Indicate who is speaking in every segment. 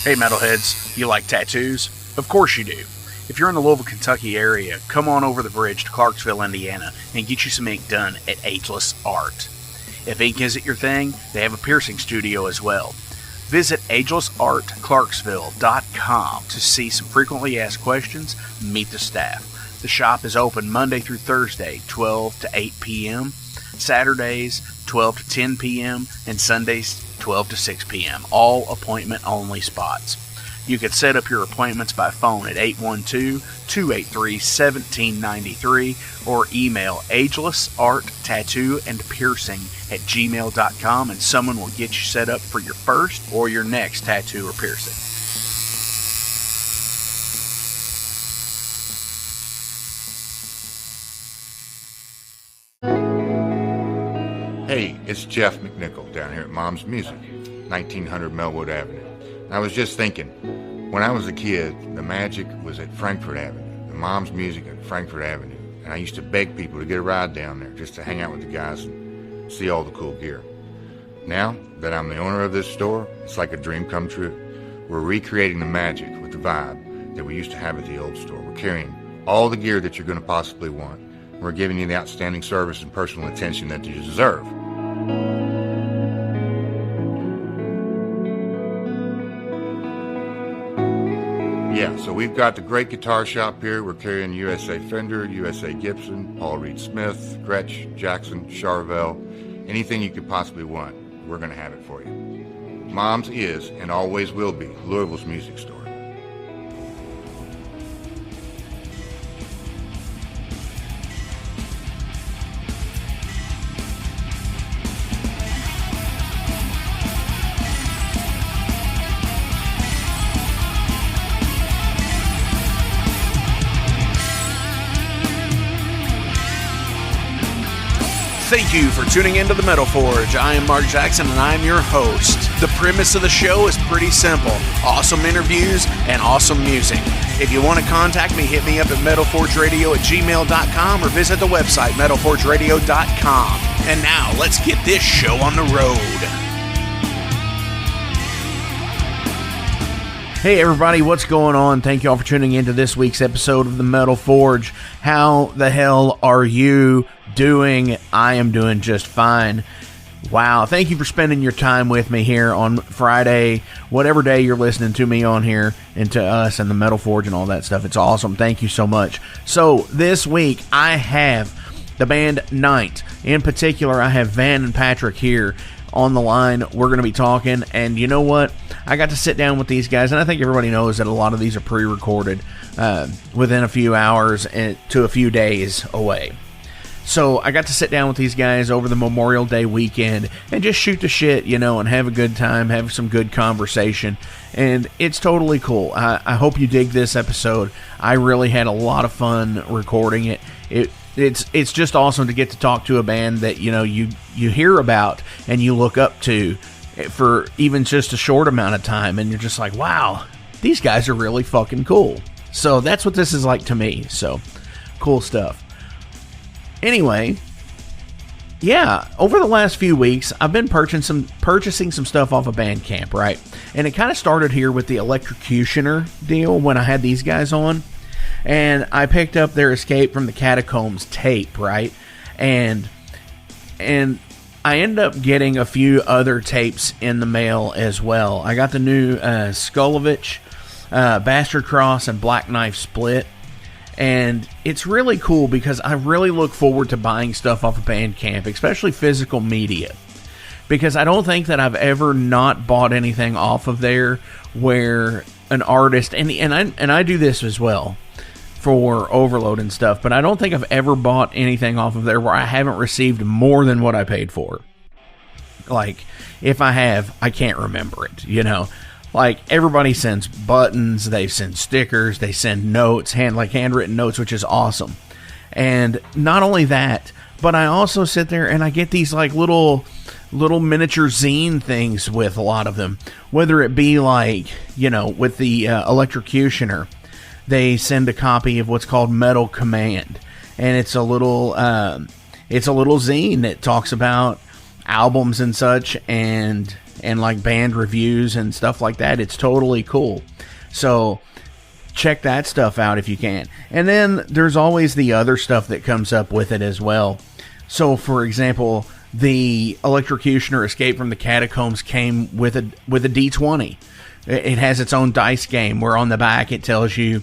Speaker 1: Hey metalheads, you like tattoos? Of course you do. If you're in the Louisville, Kentucky area, come on over the bridge to Clarksville, Indiana, and get you some ink done at Ageless Art. If ink isn't your thing, they have a piercing studio as well. Visit agelessartclarksville.com to see some frequently asked questions, meet the staff. The shop is open Monday through Thursday, 12 to 8 p.m., Saturdays, 12 to 10 p.m., and Sundays, 12 to 6 p.m., all appointment-only spots. You can set up your appointments by phone at 812-283-1793 or email agelessarttattooandpiercing@gmail.com and someone will get you set up for your first or your next tattoo or piercing.
Speaker 2: Hey, it's Jeff McNichol down here at Mom's Music, 1900 Melwood Avenue. I was just thinking, when I was a kid, the magic was at Frankfort Avenue, the Mom's Music at Frankfort Avenue, and I used to beg people to get a ride down there just to hang out with the guys and see all the cool gear. Now that I'm the owner of this store, it's like a dream come true. We're recreating the magic with the vibe that we used to have at the old store. We're carrying all the gear that you're going to possibly want. We're giving you the outstanding service and personal attention that you deserve. Yeah, so we've got the great guitar shop here. We're carrying USA Fender, USA Gibson, Paul Reed Smith, Gretsch, Jackson, Charvel, anything you could possibly want, we're going to have it for you. Mom's is and always will be Louisville's music store.
Speaker 1: Thank you for tuning into the Metal Forge. I am Mark Jackson and I am your host. The premise of the show is pretty simple. Awesome interviews and awesome music. If you want to contact me, hit me up at metalforgeradio@gmail.com or visit the website metalforgeradio.com. And now, let's get this show on the road. Hey everybody, what's going on? Thank you all for tuning into this week's episode of the Metal Forge. How the hell are you doing? I am doing just fine. Wow, thank you for spending your time with me here on Friday, whatever day you're listening to me on here, and to us and the Metal Forge and all that stuff. It's awesome. Thank you so much. So this week I have the band NITE. In particular, I have Van and Patrick here on the line. We're going to be talking, and you know what? I got to sit down with these guys, and I think everybody knows that a lot of these are pre-recorded within a few hours to a few days away. So I got to sit down with these guys over the Memorial Day weekend and just shoot the shit, you know, and have a good time, have some good conversation, and it's totally cool. I hope you dig this episode. I really had a lot of fun recording it. It's just awesome to get to talk to a band that, you know, you hear about and you look up to for even just a short amount of time, and you're just like, wow, these guys are really fucking cool. So that's what this is like to me. So cool stuff. Anyway, yeah, over the last few weeks, I've been purchasing some stuff off of Bandcamp, right? And it kind of started here with the Electrocutioner deal when I had these guys on. And I picked up their Escape from the Catacombs tape, right? And I ended up getting a few other tapes in the mail as well. I got the new Skulovich, Bastard Cross, and Black Knife Split. And it's really cool because I really look forward to buying stuff off of Bandcamp, especially physical media. Because I don't think that I've ever not bought anything off of there where an artist, and I do this as well for Overload and stuff, but I don't think I've ever bought anything off of there where I haven't received more than what I paid for. Like, if I have, I can't remember it, you know. Like, everybody sends buttons, they send stickers, they send notes, handwritten notes, which is awesome. And not only that, but I also sit there and I get these like little miniature zine things with a lot of them. Whether it be like, you know, with the Electrocutioner, they send a copy of what's called Metal Command, and it's a little zine that talks about albums and such, and and like band reviews and stuff like that. It's totally cool. So check that stuff out if you can. And then there's always the other stuff that comes up with it as well. So for example, the Electrocutioner Escape from the Catacombs came with a D20. It has its own dice game where on the back it tells you,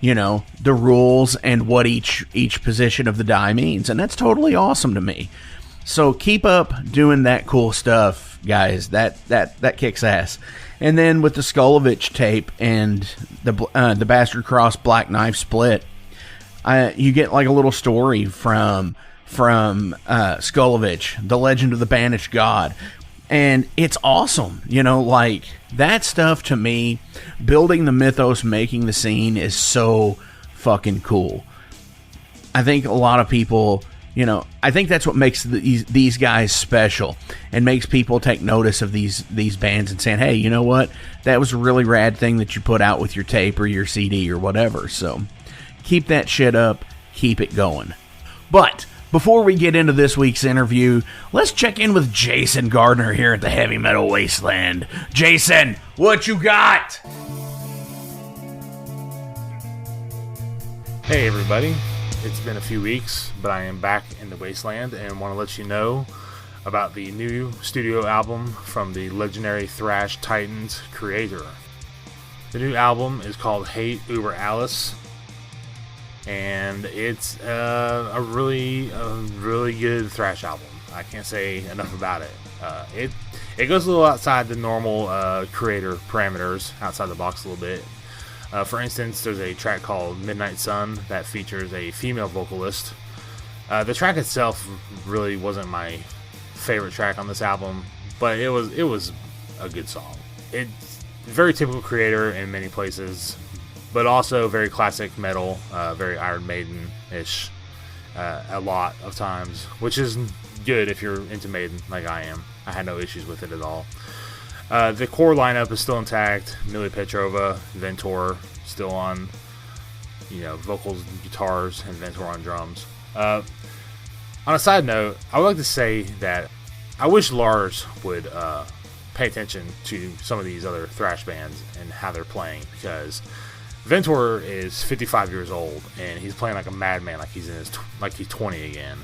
Speaker 1: you know, the rules and what each position of the die means. And that's totally awesome to me. So keep up doing that cool stuff, guys. That kicks ass. And then with the Skulovich tape and the Bastard Cross Black Knife split, you get like a little story from Skulovich, the Legend of the Banished God. And it's awesome. You know, like, that stuff to me, building the mythos, making the scene is so fucking cool. I think a lot of people, you know, I think that's what makes these guys special and makes people take notice of these bands and saying, hey, you know what? That was a really rad thing that you put out with your tape or your CD or whatever. So keep that shit up. Keep it going. But before we get into this week's interview, let's check in with Jason Gardner here at the Heavy Metal Wasteland. Jason, what you got?
Speaker 3: Hey everybody, it's been a few weeks, but I am back in the Wasteland and want to let you know about the new studio album from the legendary thrash titans KREATOR. The new album is called Hate Uber Alice, and it's a really good thrash album. I can't say enough about it. It goes a little outside the normal KREATOR parameters, outside the box a little bit. For instance, there's a track called Midnight Sun that features a female vocalist. The track itself really wasn't my favorite track on this album, but it was a good song. It's very typical KREATOR in many places, but also very classic metal, very Iron Maiden-ish a lot of times, which is good if you're into Maiden like I am. I had no issues with it at all. The core lineup is still intact. Millie Petrova, Ventor still on, vocals, guitars, and Ventor on drums. On a side note, I would like to say that I wish Lars would pay attention to some of these other thrash bands and how they're playing, because Ventor is 55 years old and he's playing like a madman, like he's 20 again.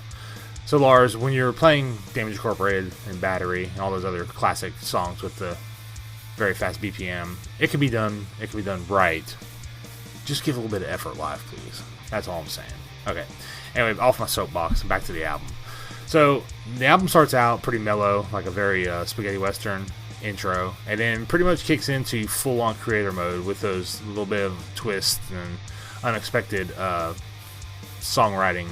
Speaker 3: So Lars, when you're playing Damage Incorporated and Battery and all those other classic songs with the very fast BPM, it can be done right. Just give a little bit of effort live, please. That's all I'm saying. Okay. Anyway, off my soapbox, back to the album. So the album starts out pretty mellow, like a very spaghetti western intro, and then pretty much kicks into full-on KREATOR mode with those little bit of twists and unexpected songwriting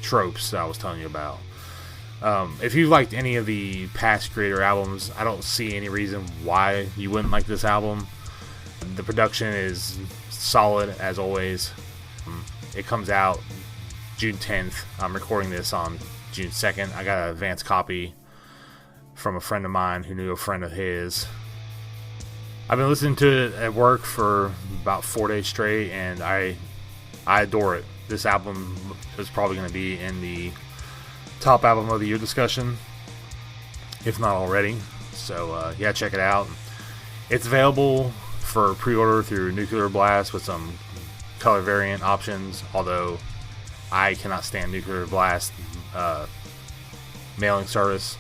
Speaker 3: tropes that I was telling you about. If you liked any of the past KREATOR albums, I don't see any reason why you wouldn't like this album. The production is solid as always. It comes out June 10th. I'm recording this on June 2nd. I got an advance copy from a friend of mine who knew a friend of his. I've been listening to it at work for about 4 days straight, and I adore it. This album is probably going to be in the top album of the year discussion, if not already. So yeah, check it out. It's available for pre-order through Nuclear Blast with some color variant options, although I cannot stand Nuclear Blast mailing service,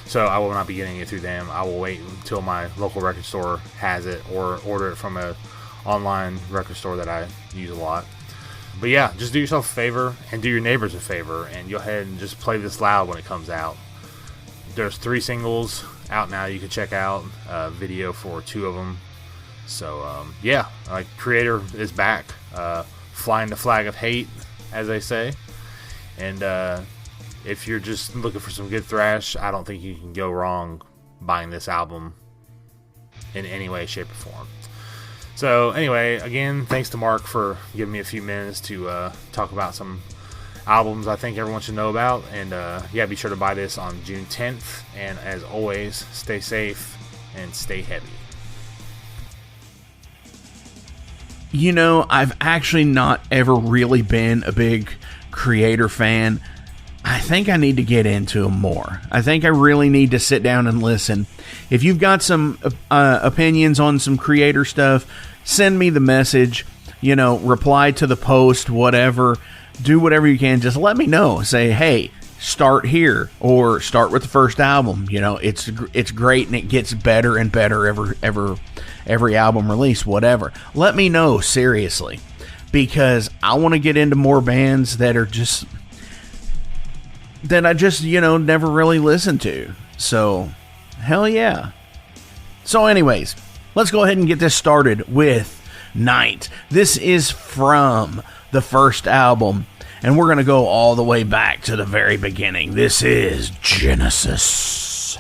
Speaker 3: so I will not be getting it through them. I will wait until my local record store has it, or order it from a online record store that I use a lot. But yeah, just do yourself a favor and do your neighbors a favor and go ahead and just play this loud when it comes out. There's 3 singles out now you can check out, video for 2 of them. So yeah, KREATOR is back, flying the flag of hate, as they say. And if you're just looking for some good thrash, I don't think you can go wrong buying this album in any way, shape, or form. So anyway, again, thanks to Mark for giving me a few minutes to talk about some albums I think everyone should know about. And yeah, be sure to buy this on June 10th. And as always, stay safe and stay heavy.
Speaker 1: You know, I've actually not ever really been a big KREATOR fan. I think I need to get into them more. I think I really need to sit down and listen. If you've got some opinions on some creator stuff, send me the message, reply to the post, whatever. Do whatever you can. Just let me know. Say, hey, start here, or start with the first album. It's great, and it gets better and better every album release, whatever. Let me know, seriously, because I want to get into more bands that I just never really listened to. So hell yeah. So anyways, let's go ahead and get this started with NITE. This is from the first album, and we're going to go all the way back to the very beginning. This is Genesis.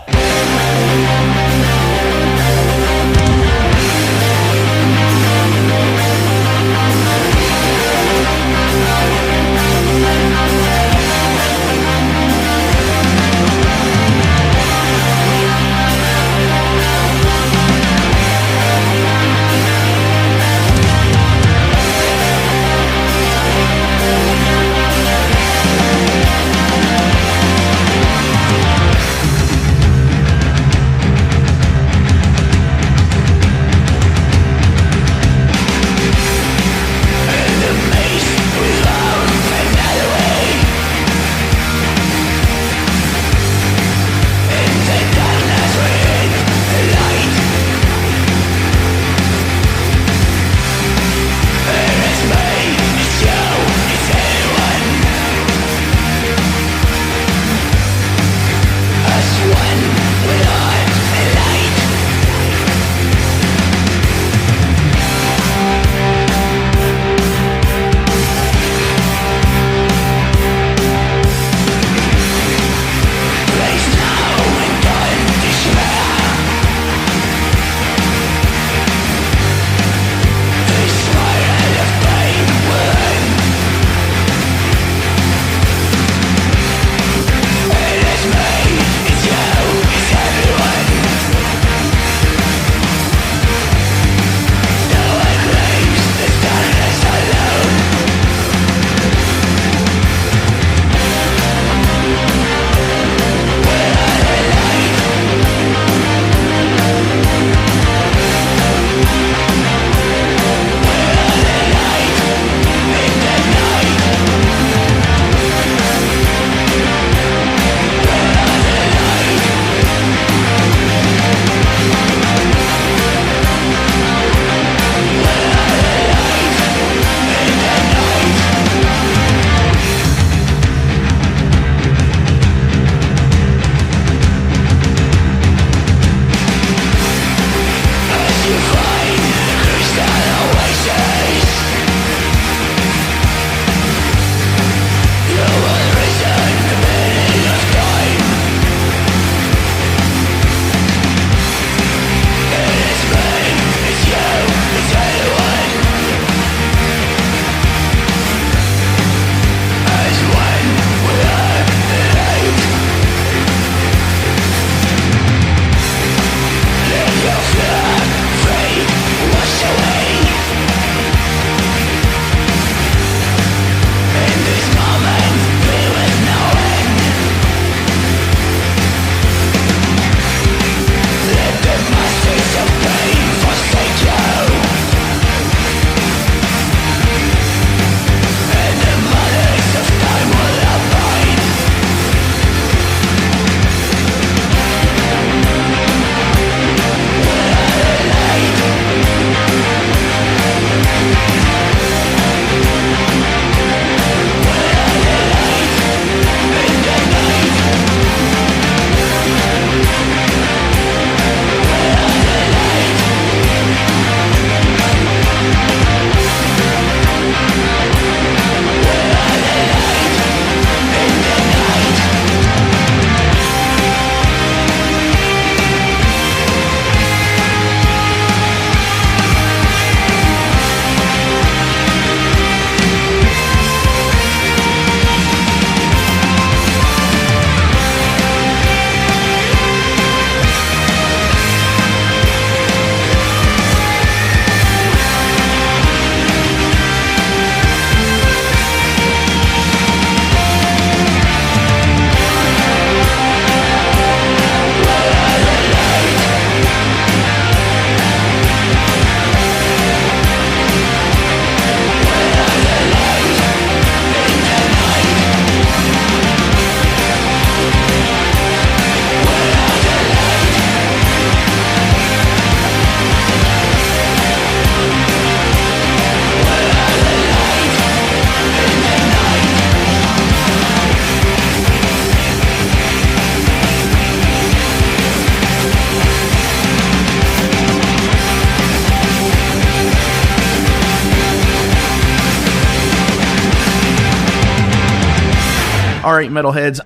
Speaker 1: All right, metalheads.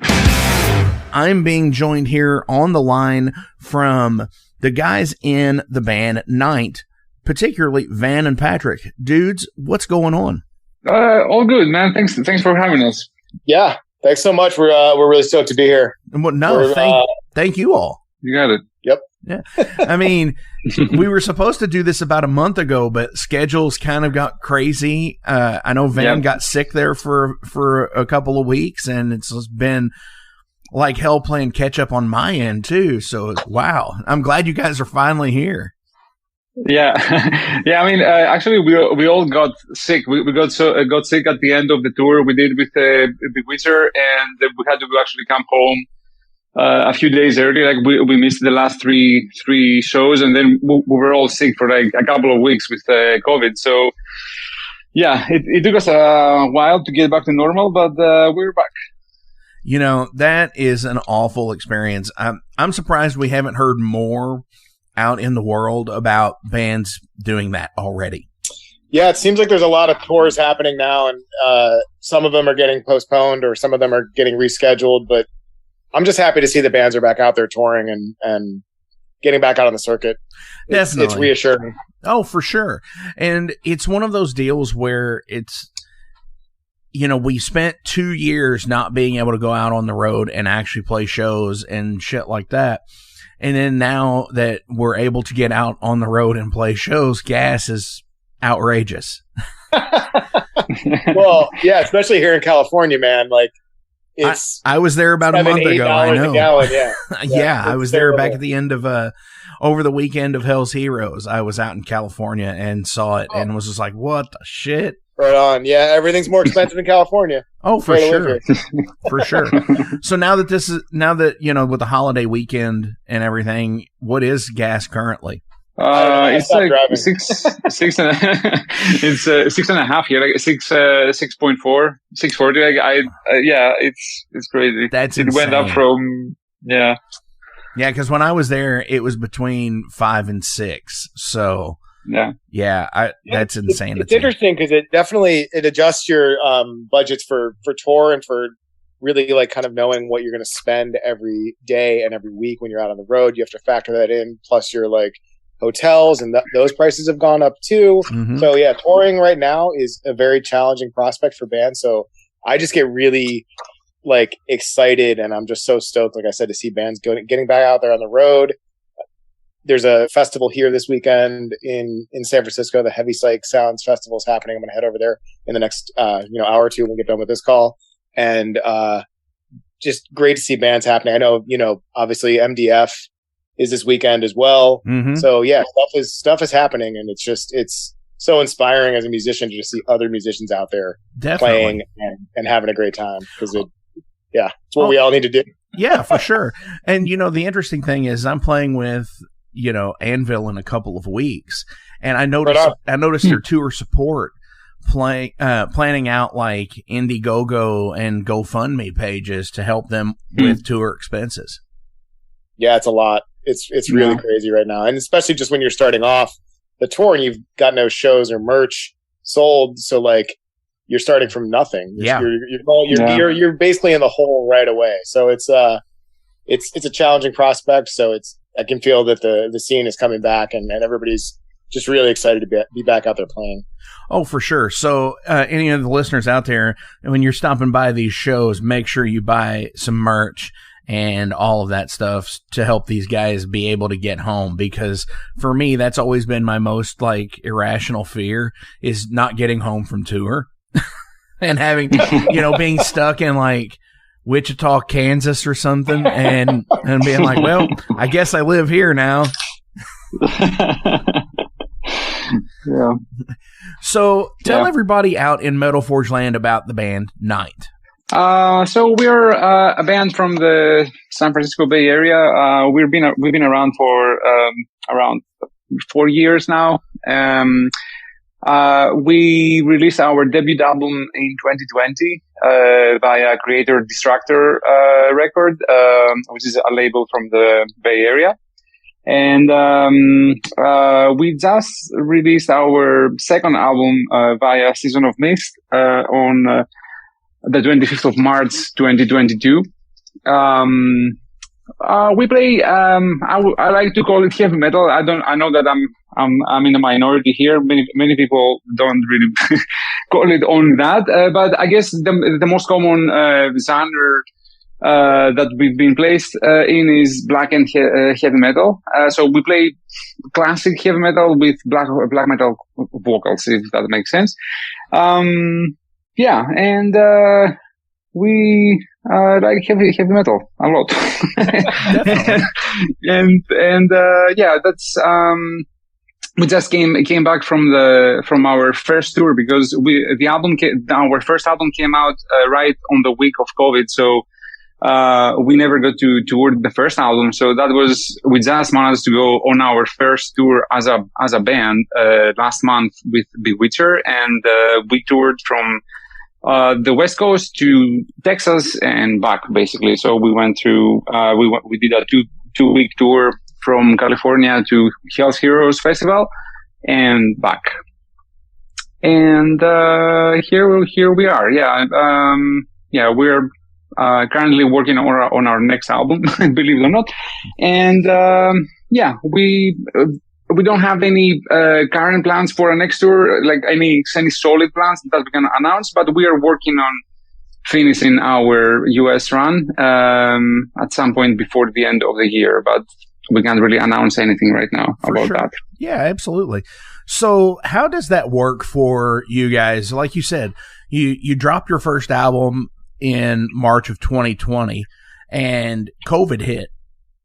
Speaker 1: I'm being joined here on the line from the guys in the band NITE, particularly Van and Patrick. Dudes, what's going on?
Speaker 4: All good, man. Thanks for having us.
Speaker 5: Yeah, thanks so much. We're really stoked to be here.
Speaker 1: Thank you all.
Speaker 4: You got it.
Speaker 5: Yep.
Speaker 1: Yeah. I mean, we were supposed to do this about a month ago, but schedules kind of got crazy. I know Van got sick there for a couple of weeks, and it's been like hell playing catch up on my end too. So wow, I'm glad you guys are finally here.
Speaker 4: Yeah, yeah. I mean, actually, we all got sick. We got sick at the end of the tour we did with the Wizard, and we had to actually come home a few days early. Like we missed the last three shows, and then we were all sick for like a couple of weeks with COVID. So yeah, it took us a while to get back to normal, but we're back.
Speaker 1: You know, that is an awful experience. I'm surprised we haven't heard more out in the world about bands doing that already.
Speaker 5: Yeah, it seems like there's a lot of tours happening now, and some of them are getting postponed or some of them are getting rescheduled, but I'm just happy to see the bands are back out there touring and getting back out on the circuit.
Speaker 1: Definitely.
Speaker 5: It's reassuring.
Speaker 1: Oh, for sure. And it's one of those deals where it's, you know, we spent 2 years not being able to go out on the road and actually play shows and shit like that. And then now that we're able to get out on the road and play shows, gas is outrageous.
Speaker 5: Well, yeah, especially here in California, man. Like,
Speaker 1: I was there about a month ago. I know.
Speaker 5: Gallon,
Speaker 1: yeah, I was there back at the end of over the weekend of Hell's Heroes. I was out in California and saw it and was just like, what the shit?
Speaker 5: Right on. Yeah, everything's more expensive in California.
Speaker 1: Oh, for sure. For sure. So now that, you know, with the holiday weekend and everything, what is gas currently?
Speaker 4: It's like driving. It's 6.5 here, like 6.4, 640. Like yeah, it's crazy.
Speaker 1: That's
Speaker 4: it
Speaker 1: insane.
Speaker 4: Went up from
Speaker 1: Yeah, because when I was there, it was between 5 and 6. So that's insane.
Speaker 5: It's interesting because it adjusts your budgets for tour and for really like kind of knowing what you're going to spend every day and every week when you're out on the road. You have to factor that in. Plus, your like hotels and those prices have gone up too. Mm-hmm. So yeah, touring right now is a very challenging prospect for bands. So I just get really like excited, and I'm just so stoked, like I said, to see bands getting back out there on the road. There's a festival here this weekend in San Francisco. The Heavy Psych Sounds Festival is happening. I'm going to head over there in the next hour or two when we get done with this call. And just great to see bands happening. I know, obviously MDF is this weekend as well. Mm-hmm. So yeah, stuff is happening, and it's so inspiring as a musician to just see other musicians out there playing and having a great time, because it's what we all need to do.
Speaker 1: Yeah, for sure. And the interesting thing is I'm playing with Anvil in a couple of weeks, and I noticed their tour support planning out like Indiegogo and GoFundMe pages to help them with tour expenses. Yeah,
Speaker 5: it's a lot. It's really crazy right now, and especially just when you're starting off the tour and you've got no shows or merch sold, so like you're starting from nothing. You're basically in the hole right away. So it's a challenging prospect. So I can feel that the scene is coming back, and everybody's just really excited to be back out there playing.
Speaker 1: Oh, for sure. So any of the listeners out there, when you're stopping by these shows, make sure you buy some merch and all of that stuff to help these guys be able to get home. Because for me, that's always been my most like irrational fear, is not getting home from tour and having, being stuck in like Wichita, Kansas or something, and being like, well, I guess I live here now.
Speaker 4: Yeah.
Speaker 1: So tell everybody out in Metal Forge land about the band NITE.
Speaker 4: So we're a band from the San Francisco Bay Area. We've been around for around 4 years now. We released our debut album in 2020 via KREATOR Distractor record, which is a label from the Bay Area. And we just released our second album via Season of Mist on the 25th of March, 2022. We play, I like to call it heavy metal. I know that I'm in the minority here. Many people don't really call it on that. But I guess the most common, genre, that we've been placed, in is black and heavy metal. So we play classic heavy metal with black metal vocals, if that makes sense. We like heavy metal a lot. That's we just came back from our first tour, because our first album came out right on the week of COVID, so we never got to tour the first album. So we just managed to go on our first tour as a band last month with Bewitcher, and we toured from the West Coast to Texas and back, basically. So we went through, we did a two-week tour from California to Hell's Heroes Festival and back. And, here we are. We're, currently working on our next album, believe it or not. And, we don't have any current plans for a next tour, like any solid plans that we can announce, but we are working on finishing our US run at some point before the end of the year, but we can't really announce anything right now about that.
Speaker 1: Yeah, absolutely. So how does that work for you guys? Like you said, you dropped your first album in March of 2020 and COVID hit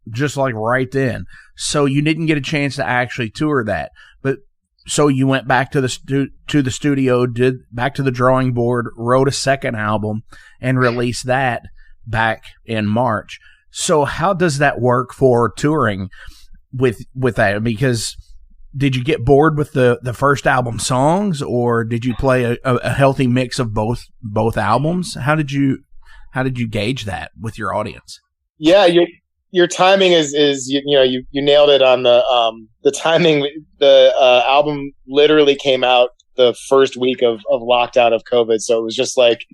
Speaker 1: just like right then. So you didn't get a chance to actually tour that. But so you went back to the studio, did back to the drawing board, wrote a second album and released that back in March. So how does that work for touring with that? Because did you get bored with the first album songs, or did you play a healthy mix of both albums? How did you gauge that with your audience?
Speaker 5: Yeah, your timing is you nailed it on the timing. The album literally came out the first week of lockdown of COVID, so it was just like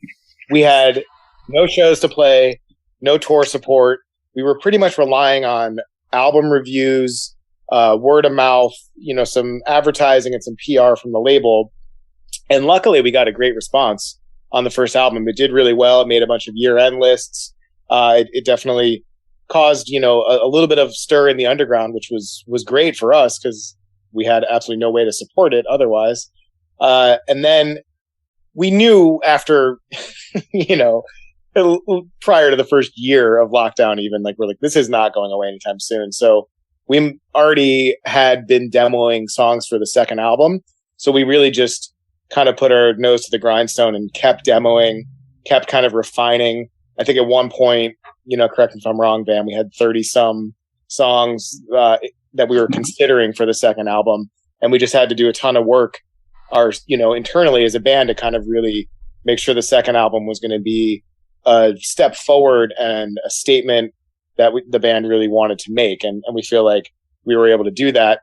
Speaker 5: we had no shows to play, no tour support. We were pretty much relying on album reviews, word of mouth, some advertising and some PR from the label. And luckily we got a great response on the first album. It did really well. It made a bunch of year-end lists. It definitely caused, a little bit of stir in the underground, which was great for us because we had absolutely no way to support it otherwise. And then we knew after, prior to the first year of lockdown, even we're like, this is not going away anytime soon. So we already had been demoing songs for the second album. So we really just kind of put our nose to the grindstone and kept demoing, kept kind of refining. I think at one point, correct me if I'm wrong, Van, we had 30 some songs that we were considering for the second album. And we just had to do a ton of work internally as a band to kind of really make sure the second album was going to be a step forward and a statement that the band really wanted to make. And we feel like we were able to do that,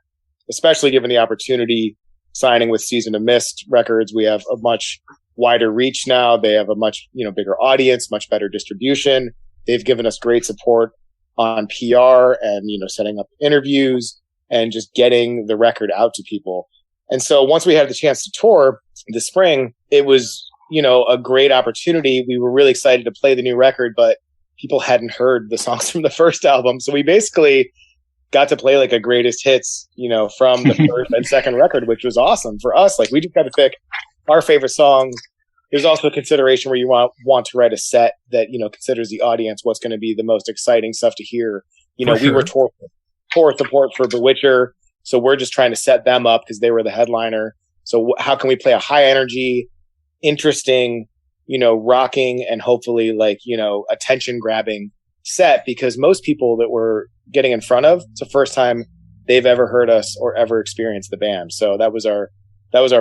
Speaker 5: especially given the opportunity signing with Season of Mist Records. We have a much wider reach now. They have a much, bigger audience, much better distribution. They've given us great support on PR and, setting up interviews and just getting the record out to people. And so once we had the chance to tour this spring, it was, a great opportunity. We were really excited to play the new record, but people hadn't heard the songs from the first album. So we basically got to play a greatest hits, from the first and second record, which was awesome for us. We just got to pick our favorite songs. There's also a consideration where you want to write a set that, considers the audience what's going to be the most exciting stuff to hear. We were tour support for Bewitcher. So we're just trying to set them up because they were the headliner. So how can we play a high energy, interesting, rocking and hopefully attention grabbing set, because most people that we're getting in front of, it's the first time they've ever heard us or ever experienced the band. So that was our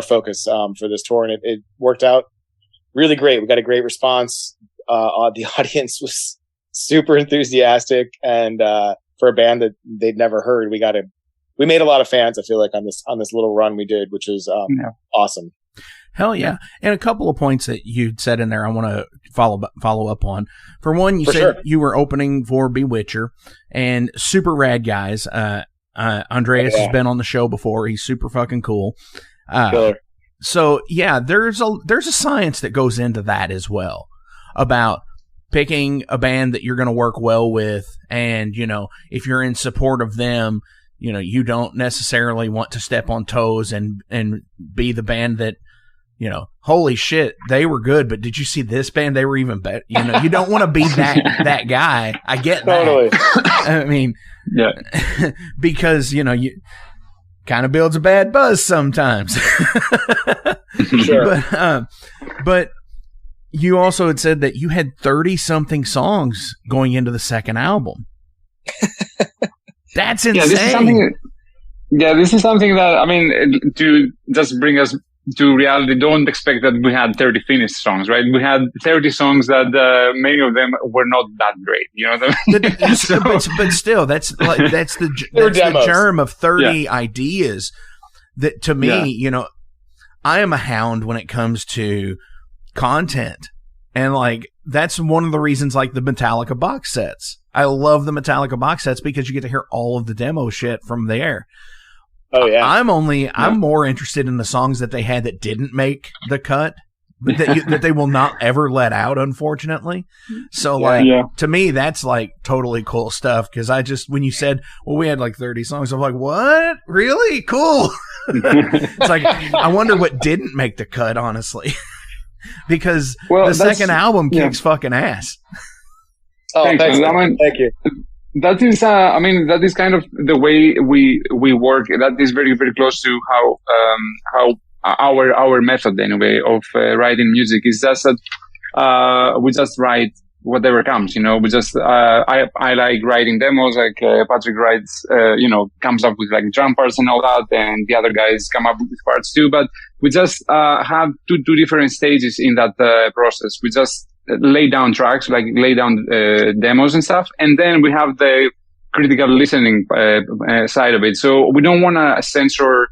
Speaker 5: focus for this tour, and it worked out really great. We got a great response. The audience was super enthusiastic, and for a band that they'd never heard, we made a lot of fans. I feel like on this little run we did, which was awesome.
Speaker 1: Hell yeah. And a couple of points that you said in there I want to follow up on. For one, you said you were opening for Bewitcher, and super rad guys. Andreas has been on the show before. He's super fucking cool. So yeah, there's a science that goes into that as well, about picking a band that you're going to work well with. And, you know, if you're in support of them, you know, you don't necessarily want to step on toes and be the band that, you know, holy shit, they were good, but did you see this band? They were even better. You know, you don't want to be that guy. I get that.
Speaker 5: Totally.
Speaker 1: I mean, because, you know, you kind of builds a bad buzz sometimes.
Speaker 5: Sure.
Speaker 1: But you also had said that you had 30 something songs going into the second album. That's insane.
Speaker 4: This is something that, I mean, to just bring us to reality, don't expect that we had 30 finished songs, right? We had 30 songs that many of them were not that great, you know what I mean?
Speaker 1: But still, that's the germ of 30 ideas that, to me, you know, I am a hound when it comes to content. And like, that's one of the reasons, like the Metallica box sets. I love the Metallica box sets because you get to hear all of the demo shit from there.
Speaker 5: Oh yeah.
Speaker 1: I'm more interested in the songs that they had that didn't make the cut, but that they will not ever let out, unfortunately. So to me, that's like totally cool stuff. Cause when you said, well, we had like 30 songs, I'm like, what? Really? Cool. It's like, I wonder what didn't make the cut, honestly, because the second album kicks fucking ass.
Speaker 5: Oh, thanks. Thank you.
Speaker 4: That is, that is kind of the way we work. That is very, very close to how our method anyway of writing music is just that we just write whatever comes. You know, we just I like writing demos. Like Patrick writes, comes up with like drum parts and all that, and the other guys come up with parts too. But we just have two different stages in that process. We just lay down tracks, like lay down demos and stuff, and then we have the critical listening side of it. So we don't want to censor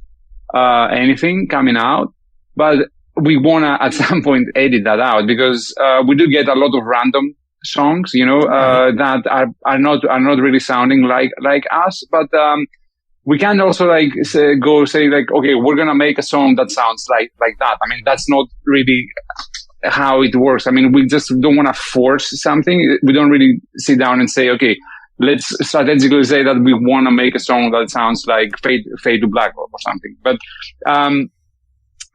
Speaker 4: anything coming out, but we want to at some point edit that out, because we do get a lot of random songs, that are not really sounding like us, but we can also like say like, okay, we're gonna make a song that sounds like that. I mean, that's not really how it works. I mean, we just don't want to force something. We don't really sit down and say, okay, let's strategically say that we want to make a song that sounds like Fade to Black or something. But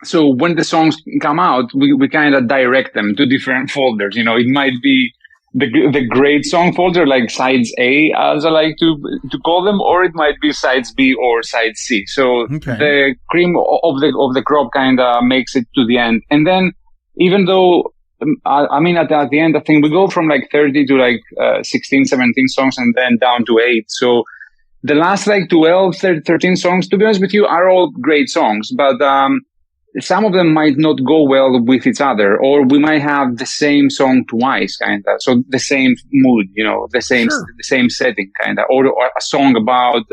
Speaker 4: so when the songs come out, we kind of direct them to different folders. It might be the great song folder, like sides A, as I like to call them, or it might be sides B or side C. So the cream of the crop kind of makes it to the end. And then, even though, at the end, I think we go from like 30 to like 16, 17 songs and then down to 8. So the last like 12, 13 songs, to be honest with you, are all great songs. But some of them might not go well with each other, or we might have the same song twice, kind of. So the same mood, the same setting, kind of, or a song about,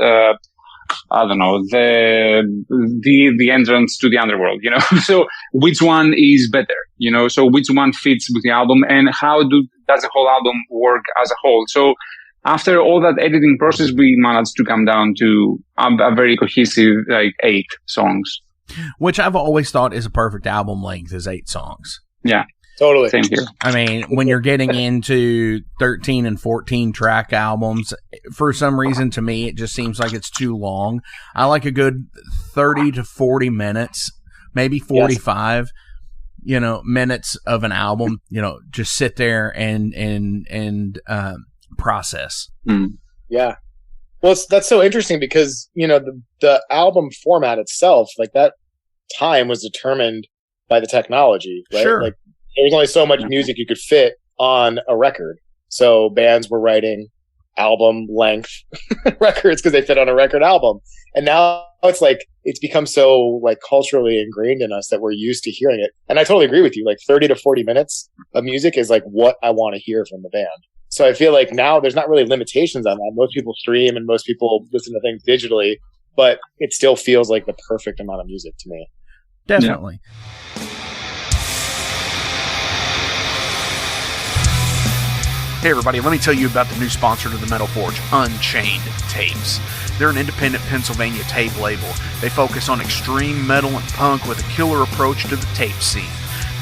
Speaker 4: I don't know, the entrance to the underworld, So which one is better, So which one fits with the album, and how does the whole album work as a whole? So after all that editing process, we managed to come down to a very cohesive, like 8 songs.
Speaker 1: Which I've always thought is a perfect album length, is 8 songs.
Speaker 4: Yeah.
Speaker 5: Totally.
Speaker 4: Same here.
Speaker 1: I mean, when you're getting into 13 and 14 track albums, for some reason, to me, it just seems like it's too long. I like a good 30 to 40 minutes, maybe 45, minutes of an album, just sit there and process.
Speaker 4: Mm.
Speaker 5: Yeah. Well, that's so interesting because, the album format itself, like that time was determined by the technology, right?
Speaker 1: Sure.
Speaker 5: Like, there was only so much music you could fit on a record. So bands were writing album length records because they fit on a record album. And now it's like, it's become so like culturally ingrained in us that we're used to hearing it. And I totally agree with you. Like 30 to 40 minutes of music is like what I want to hear from the band. So I feel like now there's not really limitations on that. Most people stream and most people listen to things digitally, but it still feels like the perfect amount of music to me.
Speaker 1: Definitely. Yeah. Hey everybody, let me tell you about the new sponsor to the Metal Forge, Unchained Tapes. They're an independent Pennsylvania tape label. They focus on extreme metal and punk with a killer approach to the tape scene.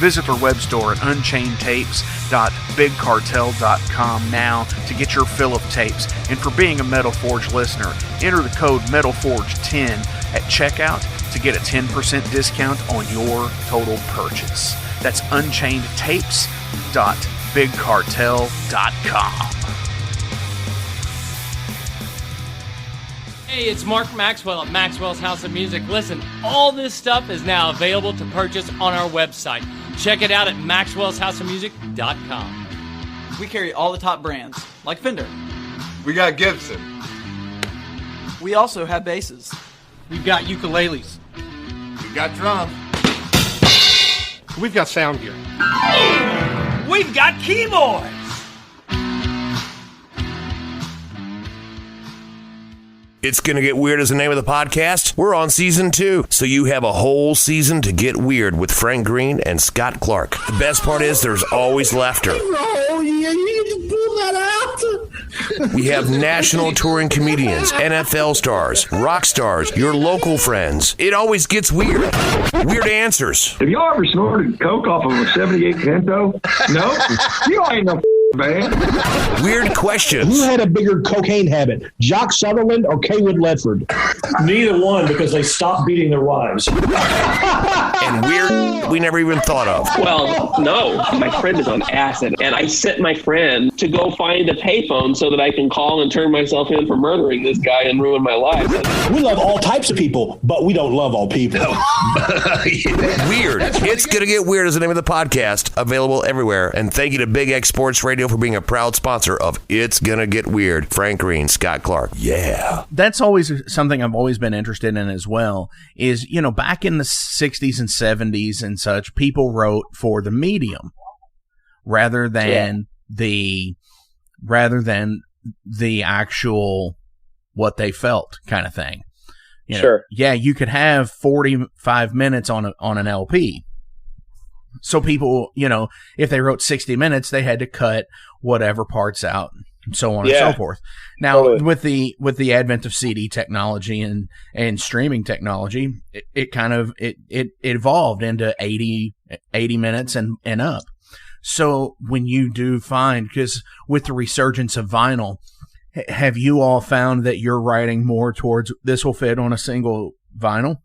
Speaker 1: Visit their web store at unchainedtapes.bigcartel.com now to get your fill of tapes. And for being a Metal Forge listener, enter the code METALFORGE10 at checkout to get a 10% discount on your total purchase. That's unchainedtapes.bigcartel.com.
Speaker 6: Hey, it's Mark Maxwell at Maxwell's House of Music. Listen, all this stuff is now available to purchase on our website. Check it out at maxwellshouseofmusic.com.
Speaker 7: We carry all the top brands, like Fender.
Speaker 8: We got Gibson.
Speaker 7: We also have basses.
Speaker 6: We've got ukuleles.
Speaker 2: We got drums.
Speaker 8: We've got sound gear.
Speaker 6: We've got keyboards.
Speaker 9: It's Gonna Get Weird is the name of the podcast. We're on season 2, so you have a whole season to get weird with Frank Green and Scott Clark. The best part is there's always laughter.
Speaker 10: Oh, yeah, you can pull that out.
Speaker 9: We have national touring comedians, NFL stars, rock stars, your local friends. It always gets weird. Weird answers.
Speaker 11: Have y'all ever snorted coke off of a 78 Pinto? No? You ain't no man.
Speaker 9: Weird questions.
Speaker 10: Who had a bigger cocaine habit, Jock Sutherland or Kaywood Ledford?
Speaker 12: Neither one, because they stopped beating their wives.
Speaker 9: And weird we never even thought of.
Speaker 13: Well, no. My friend is on acid, and I sent my friend to go find a payphone so that I can call and turn myself in for murdering this guy and ruin my life.
Speaker 10: We love all types of people, but we don't love all people.
Speaker 9: Weird. It's Gonna Get Weird is the name of the podcast, available everywhere. And thank you to Big X Sports Radio for being a proud sponsor of It's Gonna Get Weird. Frank Green, Scott Clark. Yeah.
Speaker 1: That's always something I've always been interested in as well, is, you know, back in the 60s and 70s and such, people wrote for the medium rather than the actual what they felt kind of thing. You know,
Speaker 5: sure.
Speaker 1: Yeah, you could have 45 minutes on an LP. So people, you know, if they wrote 60 minutes, they had to cut whatever parts out, and so on and so forth. Now, totally. with the advent of CD technology and streaming technology, it kind of evolved into 80 minutes and up. So when you do find, because with the resurgence of vinyl, have you all found that you're writing more towards this will fit on a single vinyl?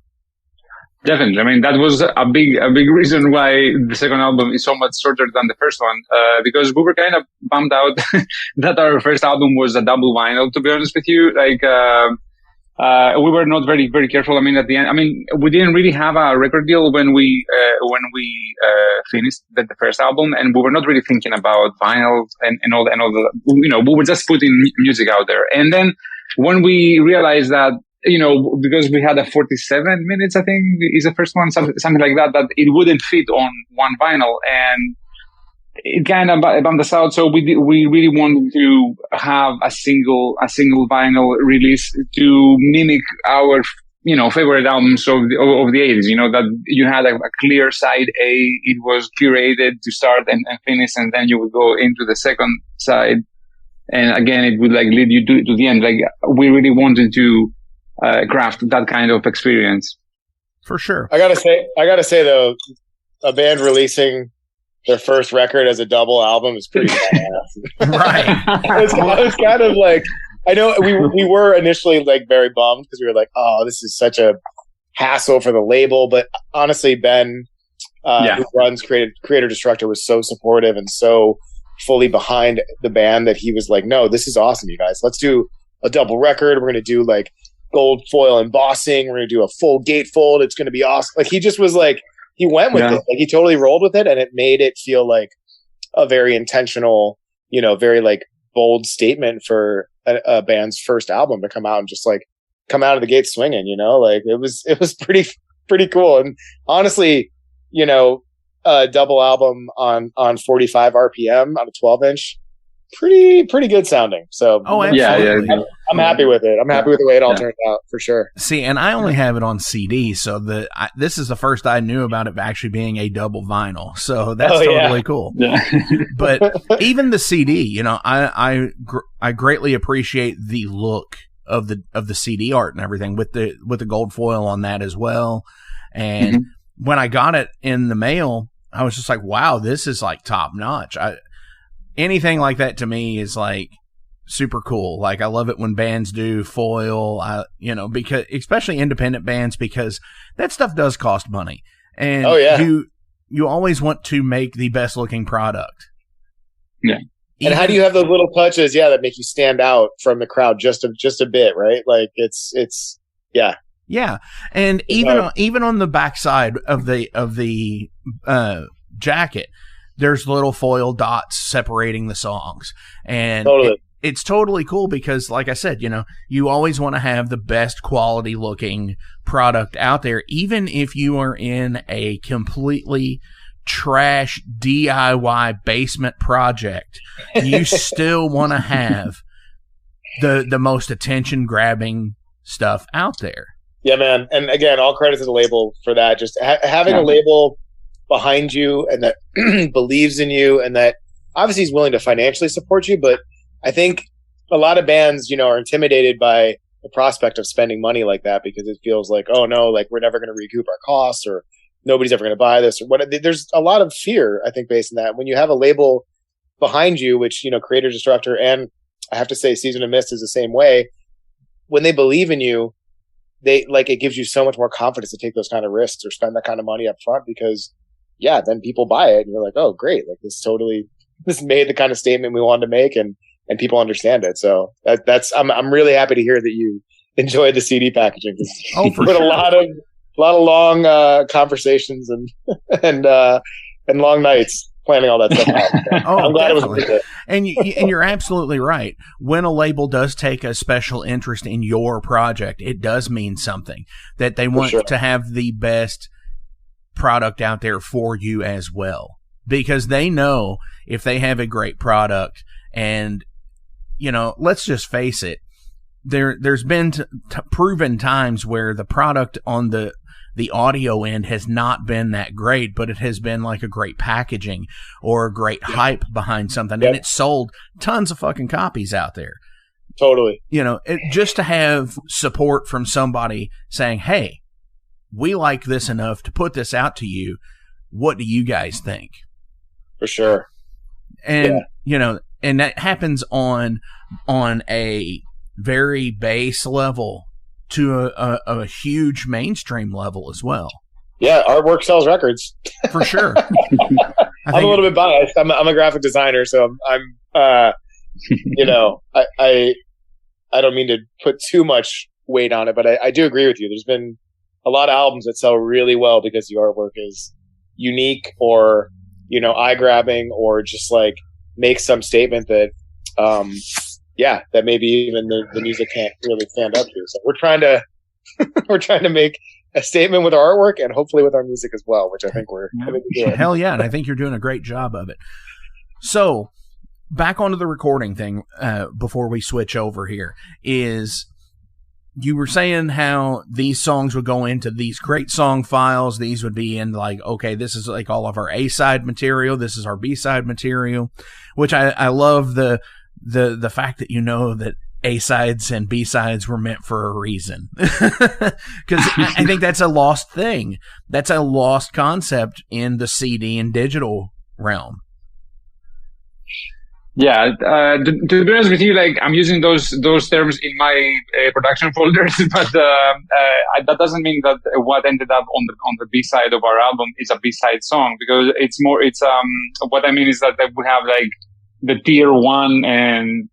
Speaker 4: Definitely. I mean, that was a big reason why the second album is so much shorter than the first one, because we were kind of bummed out that our first album was a double vinyl, to be honest with you. Like, we were not very, very careful. I mean, at the end, we didn't really have a record deal when we finished the first album, and we were not really thinking about vinyl and all the, you know, we were just putting music out there. And then when we realized that, you know, because we had a 47 minutes, I think is the first one, something like that, that it wouldn't fit on one vinyl, and it kind of bummed us out. So we really wanted to have a single vinyl release to mimic our, you know, favorite albums of the 80s. You know, that you had a clear side A, it was curated to start and finish, and then you would go into the second side, and again it would like lead you to the end. Like, we really wanted to craft that kind of experience.
Speaker 1: For sure.
Speaker 5: I gotta say though, a band releasing their first record as a double album is pretty badass.
Speaker 1: Right.
Speaker 5: It's kind of like, I know we were initially like very bummed because we were like, oh, this is such a hassle for the label. But honestly, Ben, who runs Creator Destructor, was so supportive and so fully behind the band that he was like, no, this is awesome, you guys. Let's do a double record. We're going to do like gold foil embossing. We're going to do a full gatefold. It's going to be awesome. Like, he just was like, he went with it. Like, he totally rolled with it, and it made it feel like a very intentional, you know, very like bold statement for a band's first album to come out and just like come out of the gate swinging, you know, like it was pretty cool. And honestly, you know, a double album on 45 RPM on a 12-inch, pretty good sounding. So
Speaker 1: absolutely.
Speaker 5: I'm happy with it. I'm happy with the way it all turned out for sure.
Speaker 1: See, and I only have it on CD, so this is the first I knew about it actually being a double vinyl. So that's totally cool. Yeah. But even the CD, you know, I greatly appreciate the look of the CD art and everything with the gold foil on that as well. And when I got it in the mail, I was just like, wow, this is like top notch. Anything like that to me is like super cool. Like I love it when bands do foil, because especially independent bands, because that stuff does cost money. And you always want to make the best looking product.
Speaker 4: Yeah.
Speaker 5: And how do you have those little touches, that make you stand out from the crowd just a bit, right? Like it's
Speaker 1: Yeah. And even on the backside of the jacket, there's little foil dots separating the songs. And it's totally cool because, like I said, you know, you always want to have the best quality looking product out there, even if you are in a completely trash DIY basement project. You still want to have the most attention grabbing stuff out there.
Speaker 5: Yeah, man. And again, all credit to the label for that. Just having a label behind you and that believes in you and that obviously is willing to financially support you. But I think a lot of bands, you know, are intimidated by the prospect of spending money like that because it feels like, oh no, like we're never going to recoup our costs or nobody's ever going to buy this or what. There's a lot of fear, I think, based in that. When you have a label behind you, which, you know, Creator Destructor and I have to say Season of Mist is the same way. When they believe in you, it gives you so much more confidence to take those kind of risks or spend that kind of money up front because then people buy it and you're like, oh great, like this made the kind of statement we wanted to make and people understand it. So I'm really happy to hear that you enjoyed the CD packaging.
Speaker 1: Oh, for
Speaker 5: sure.
Speaker 1: A
Speaker 5: lot of long conversations and long nights planning all that stuff out.
Speaker 1: Oh,
Speaker 5: I'm glad
Speaker 1: definitely.
Speaker 5: it was
Speaker 1: and you're absolutely right. When a label does take a special interest in your project, it does mean something that they want to have the best product out there for you as well, because they know if they have a great product and, you know, let's just face it, there's been proven times where the product on the audio end has not been that great, but it has been like a great packaging or a great hype behind something, and it's sold tons of fucking copies out there.
Speaker 5: Totally.
Speaker 1: You know, just to have support from somebody saying, hey, we like this enough to put this out to you. What do you guys think?
Speaker 5: For sure.
Speaker 1: And, you know, and that happens on a very base level to a huge mainstream level as well.
Speaker 5: Yeah, artwork sells records.
Speaker 1: For sure.
Speaker 5: I'm a little bit biased. I'm a graphic designer, so I'm you know, I don't mean to put too much weight on it, but I do agree with you. There's been a lot of albums that sell really well because the artwork is unique or, you know, eye-grabbing or just like make some statement that that maybe even the music can't really stand up to. So we're trying to make a statement with our artwork and hopefully with our music as well, which I think we're doing.
Speaker 1: Hell yeah, and I think you're doing a great job of it. So back onto the recording thing before we switch over here is you were saying how these songs would go into these great song files. These would be in like, okay, this is like all of our A-side material. This is our B-side material, which I love the fact that you know that A-sides and B-sides were meant for a reason. Because I think that's a lost thing. That's a lost concept in the CD and digital realm.
Speaker 4: Yeah, to be honest with you, like I'm using those terms in my production folders, but that doesn't mean that what ended up on the B side of our album is a B side song, because it's what I mean is that we have like the tier 1 and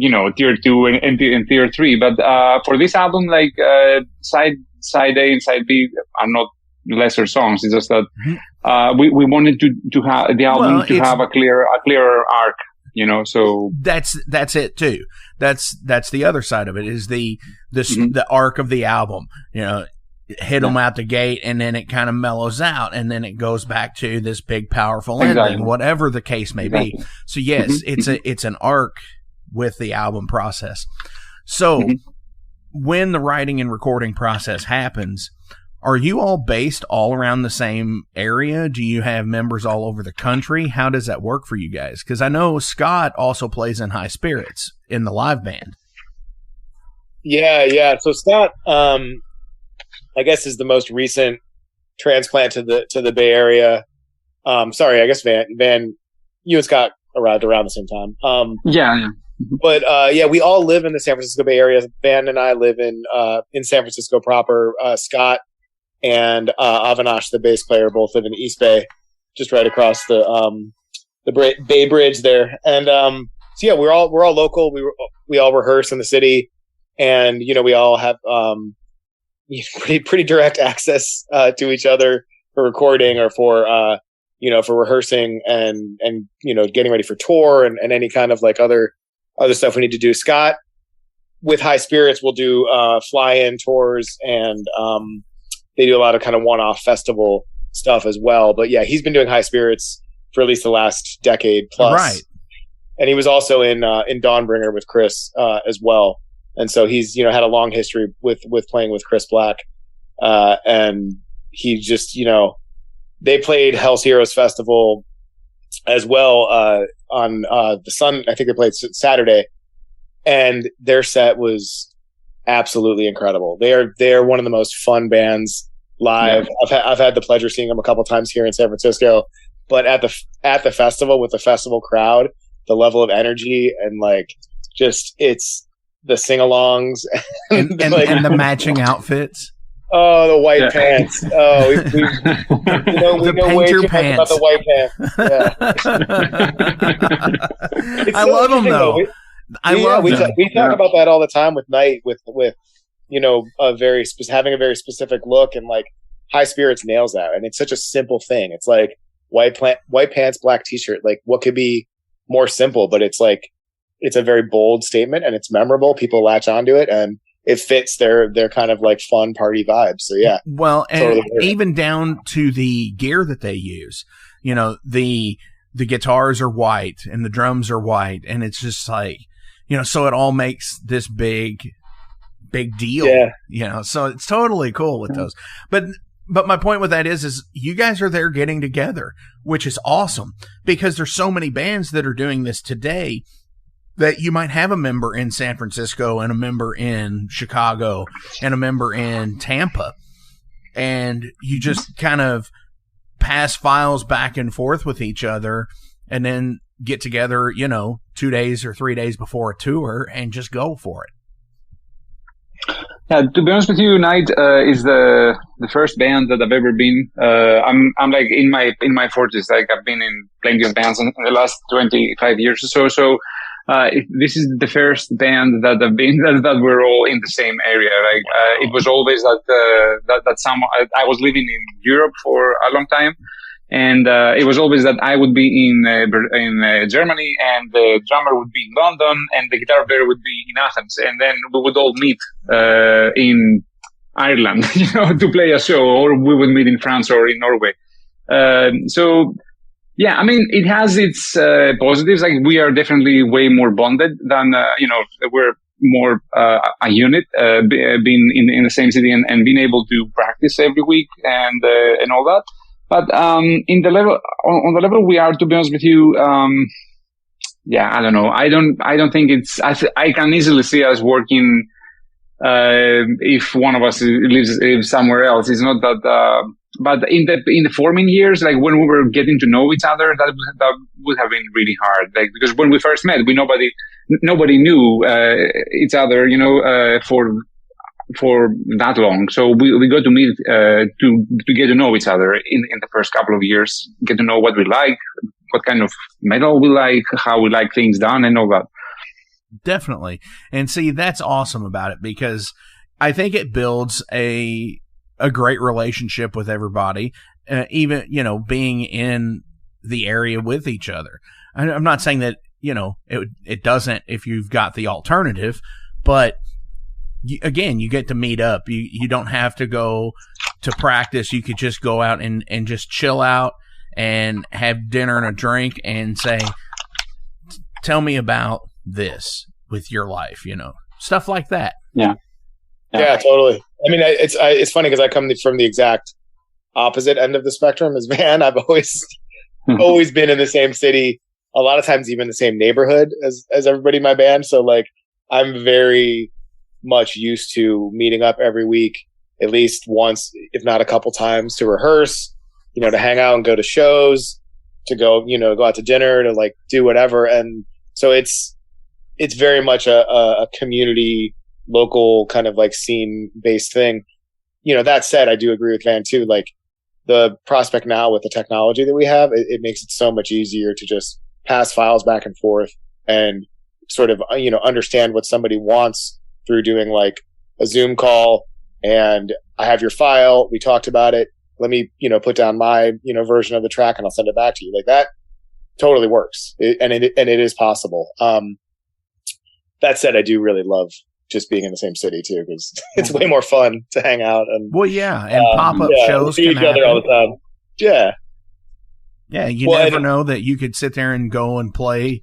Speaker 4: you know tier 2 and tier 3, but for this album, like side A and side B are not lesser songs. It's just that we wanted to have the album to have a clearer arc. You know, so
Speaker 1: that's it too. That's the other side of it is the arc of the album. You know, hit them out the gate, and then it kind of mellows out, and then it goes back to this big, powerful ending, whatever the case may be. So yes, it's an arc with the album process. So when the writing and recording process happens, are you all based all around the same area? Do you have members all over the country? How does that work for you guys? Because I know Scott also plays in High Spirits in the live band.
Speaker 5: Yeah. So Scott, I guess, is the most recent transplant to the Bay Area. Sorry, I guess Van, you and Scott arrived around the same time.
Speaker 4: Yeah.
Speaker 5: But we all live in the San Francisco Bay Area. Van and I live in San Francisco proper. Scott and Avinash, the bass player, both live in East Bay, just right across the Bay Bridge there. And so yeah, we're all local. We all rehearse in the city, and we all have pretty direct access to each other for recording or for rehearsing and getting ready for tour and any kind of like other stuff we need to do. Scott, with High Spirits, will do fly-in tours, and they do a lot of kind of one-off festival stuff as well. But yeah, he's been doing High Spirits for at least the last decade plus. Right. And he was also in Dawnbringer with Chris as well. And so he's, had a long history with playing with Chris Black. And he just, they played Hell's Heroes Festival as well on the Sun. I think they played Saturday, and their set was absolutely incredible. They're one of the most fun bands live. Yeah. I've had the pleasure seeing them a couple times here in San Francisco, but at the festival with the festival crowd, the level of energy and it's the sing-alongs
Speaker 1: and the matching outfits.
Speaker 5: Oh, the white pants. Oh, we know way too much about the white pants. Yeah.
Speaker 1: I love them though.
Speaker 5: We talk about that all the time with NITE, with having a very specific look, and High Spirits nails that, and it's such a simple thing. It's like white pants, black t-shirt. Like, what could be more simple? But it's a very bold statement, and it's memorable. People latch onto it, and it fits their kind of fun party vibes. So yeah.
Speaker 1: Well, and even down to the gear that they use, the guitars are white and the drums are white, and it's just so it all makes this big deal. Yeah. So it's totally cool with those. But my point with that is you guys are there getting together, which is awesome, because there's so many bands that are doing this today that you might have a member in San Francisco and a member in Chicago and a member in Tampa, and you just kind of pass files back and forth with each other, and then get together, 2 days or 3 days before a tour and just go for it.
Speaker 4: Yeah, to be honest with you, NITE is the first band that I've ever been. I'm in my 40s. I've been in plenty of bands in the last 25 years or so. So this is the first band that I've been that we're all in the same area. It was always that I was living in Europe for a long time, and it was always that I would be in Germany, and the drummer would be in London, and the guitar player would be in Athens, and then we would all meet in Ireland, to play a show, or we would meet in France or in Norway. So yeah, I mean, it has its positives. We are definitely way more bonded than we're more a unit, being in the same city and being able to practice every week and all that. But on the level we are, to be honest with you, I don't know. I don't think it's. I can easily see us working if one of us lives somewhere else. It's not that. But in the forming years, when we were getting to know each other, that would have been really hard. Because when we first met, nobody knew each other, for that long. So we got to meet to get to know each other in the first couple of years, get to know what we like, what kind of metal we like, how we like things done, and all that.
Speaker 1: Definitely. And see, that's awesome about it, because I think it builds a great relationship with everybody, even, being in the area with each other. I'm not saying that, it doesn't if you've got the alternative, but you get to meet up. You don't have to go to practice. You could just go out and just chill out and have dinner and a drink and say, tell me about this with your life, stuff like that.
Speaker 5: Yeah, totally. I mean, it's funny because I come from the exact opposite end of the spectrum as Van. I've always been in the same city, a lot of times even the same neighborhood as everybody in my band. So like, I'm very much used to meeting up every week, at least once, if not a couple times, to rehearse, to hang out and go to shows, to go out to dinner, to like do whatever. And so it's very much a community, local kind of like scene based thing. That said, I do agree with Van too. Like the prospect now with the technology that we have, it makes it so much easier to just pass files back and forth and sort of, understand what somebody wants through doing like a Zoom call, and I have your file. We talked about it. Let me, put down my, version of the track and I'll send it back to you. Like that totally works. And it is possible. That said, I do really love just being in the same city too, because it's way more fun to hang out and
Speaker 1: pop-up shows
Speaker 5: see each other all the time.
Speaker 1: Yeah, you never know that you could sit there and go and play,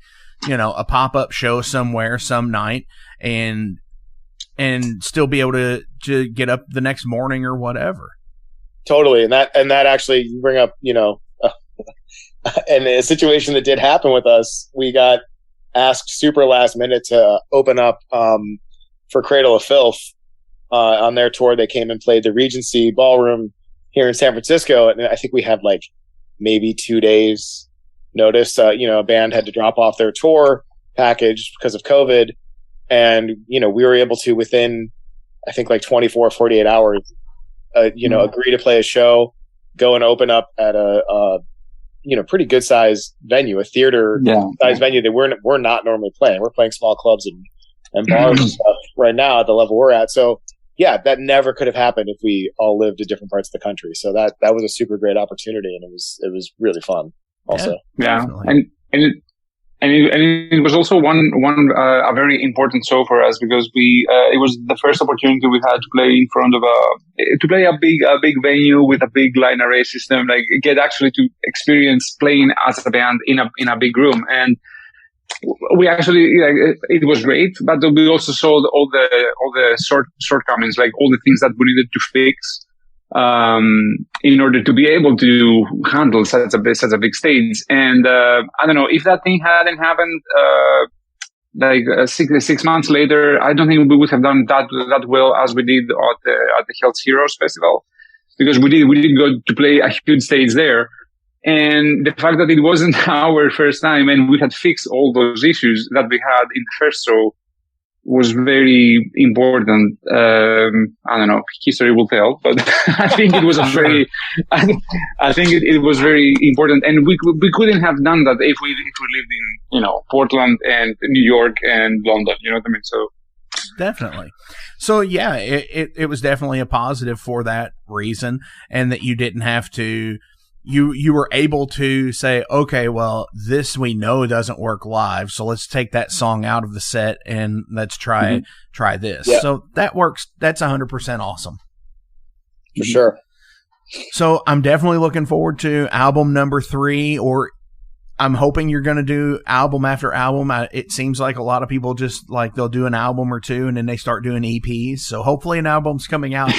Speaker 1: a pop-up show somewhere some night and still be able to get up the next morning or whatever.
Speaker 5: Totally. And that actually, you bring up, and a situation that did happen with us, we got asked super last minute to open up for Cradle of Filth on their tour. They came and played the Regency Ballroom here in San Francisco, and I think we had like maybe 2 days notice. A band had to drop off their tour package because of COVID, and we were able to, within I think like 24 48 hours, agree to play a show, go and open up at a pretty good sized venue, a theater sized venue that we're not normally playing. We're playing small clubs and bars and stuff right now at the level we're at. So yeah, that never could have happened if we all lived in different parts of the country. So that was a super great opportunity, and it was really fun also.
Speaker 4: And it was also a very important show for us, because it was the first opportunity we had to play in front of a big venue with a big line array system, like get actually to experience playing as a band in a big room. And we actually, it was great, but we also saw all the shortcomings, like all the things that we needed to fix in order to be able to handle such a big stage. And I don't know, if that thing hadn't happened six months later, I don't think we would have done that well as we did at the Hell's Heroes Festival, because we did go to play a huge stage there. And the fact that it wasn't our first time and we had fixed all those issues that we had in the first show was very important. I don't know, history will tell, but I think it was I think it was very important, and we couldn't have done that if we lived in Portland and New York and London. You know what I mean? So
Speaker 1: definitely. So yeah, it was definitely a positive for that reason, and that you didn't have to. You were able to say, okay, well, this we know doesn't work live, so let's take that song out of the set and let's try this. Yeah. So that works. That's 100% awesome.
Speaker 5: For sure.
Speaker 1: So I'm definitely looking forward to album number 3, or I'm hoping you're going to do album after album. It seems like a lot of people just like they'll do an album or two and then they start doing EPs. So hopefully an album's coming out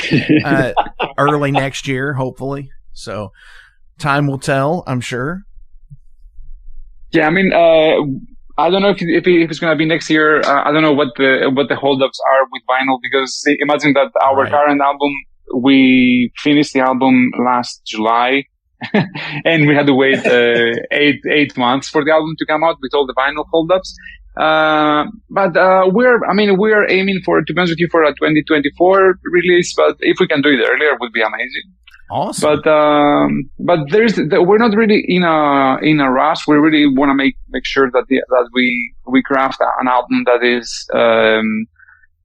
Speaker 1: early next year, hopefully. So time will tell, I'm sure.
Speaker 4: Yeah, I mean, I don't know if it's going to be next year. I don't know what the holdups are with vinyl, because imagine that our current album, we finished the album last July, and we had to wait 8 months for the album to come out with all the vinyl holdups. But we're aiming for, to be honest with you, for a 2024 release. But if we can do it earlier, it would be amazing.
Speaker 1: Awesome.
Speaker 4: But we're not really in a rush. We really want to make sure that we craft an album that is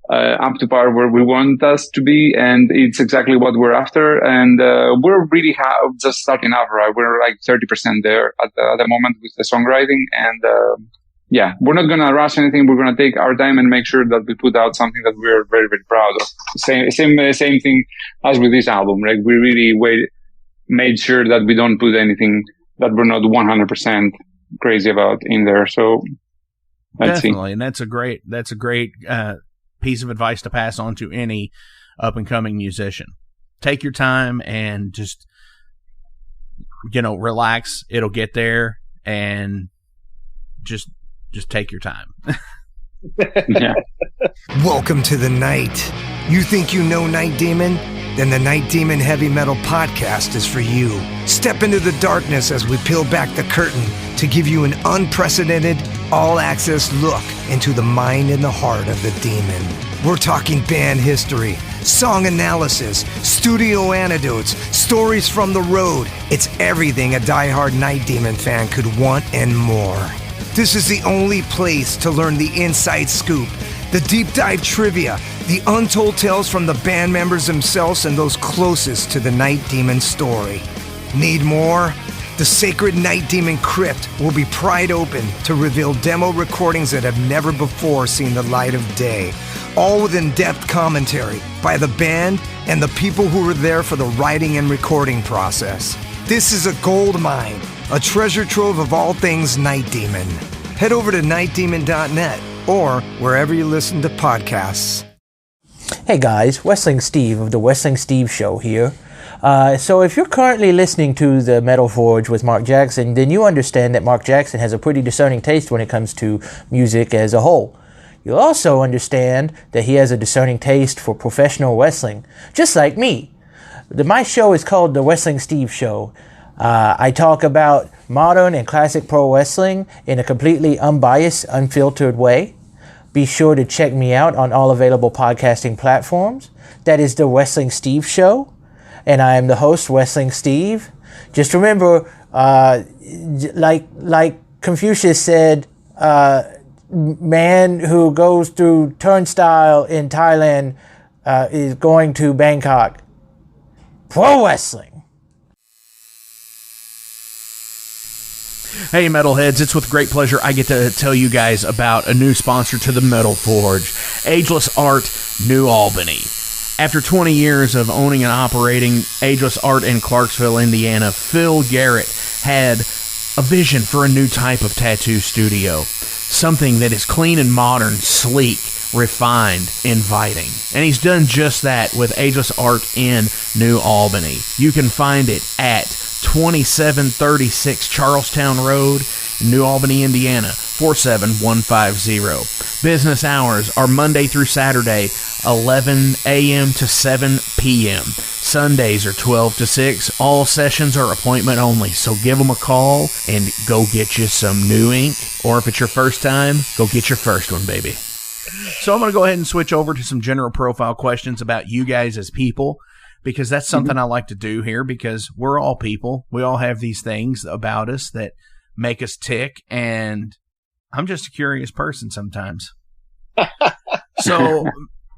Speaker 4: up to par where we want us to be, and it's exactly what we're after. And we're really just starting out, right? We're like 30% there at the moment with the songwriting, and yeah, we're not going to rush anything. We're going to take our time and make sure that we put out something that we're very, very proud of. Same thing as with this album, right? We really made sure that we don't put anything that we're not 100% crazy about in there. So let's
Speaker 1: definitely,
Speaker 4: see.
Speaker 1: And that's a great piece of advice to pass on to any up and coming musician. Take your time and just, relax. It'll get there, and just take your time.
Speaker 4: Yeah.
Speaker 14: Welcome to the Night. You think you know Night Demon? Then the Night Demon Heavy Metal Podcast is for you. Step into the darkness as we peel back the curtain to give you an unprecedented, all-access look into the mind and the heart of the demon. We're talking band history, song analysis, studio anecdotes, stories from the road. It's everything a diehard Night Demon fan could want and more. This is the only place to learn the inside scoop, the deep dive trivia, the untold tales from the band members themselves and those closest to the Night Demon story. Need more? The sacred Night Demon Crypt will be pried open to reveal demo recordings that have never before seen the light of day, all with in-depth commentary by the band and the people who were there for the writing and recording process. This is a gold mine, a treasure trove of all things Night Demon. Head over to nightdemon.net or wherever you listen to podcasts.
Speaker 15: Hey guys, Wrestling Steve of the Wrestling Steve Show here. So if you're currently listening to the Metal Forge with Mark Jackson, then you understand that Mark Jackson has a pretty discerning taste when it comes to music as a whole. You'll also understand that he has a discerning taste for professional wrestling, just like me. My show is called the Wrestling Steve Show. I talk about modern and classic pro wrestling in a completely unbiased, unfiltered way. Be sure to check me out on all available podcasting platforms. That is the Wrestling Steve Show. And I am the host, Wrestling Steve. Just remember, like Confucius said, man who goes through turnstile in Thailand is going to Bangkok. Pro wrestling.
Speaker 1: Hey Metalheads, it's with great pleasure I get to tell you guys about a new sponsor to the Metal Forge, Ageless Art, New Albany. After 20 years of owning and operating Ageless Art in Clarksville, Indiana, Phil Garrett had a vision for a new type of tattoo studio. Something that is clean and modern, sleek, refined, inviting. And he's done just that with Ageless Art in New Albany. You can find it at 2736 Charlestown Road, New Albany, Indiana, 47150. Business hours are Monday through Saturday, 11 a.m. to 7 p.m. Sundays are 12 to 6. All sessions are appointment only, so give them a call and go get you some new ink. Or if it's your first time, go get your first one, baby. So I'm going to go ahead and switch over to some general profile questions about you guys as people, because that's something I like to do here, because we're all people. We all have these things about us that make us tick, and I'm just a curious person sometimes. So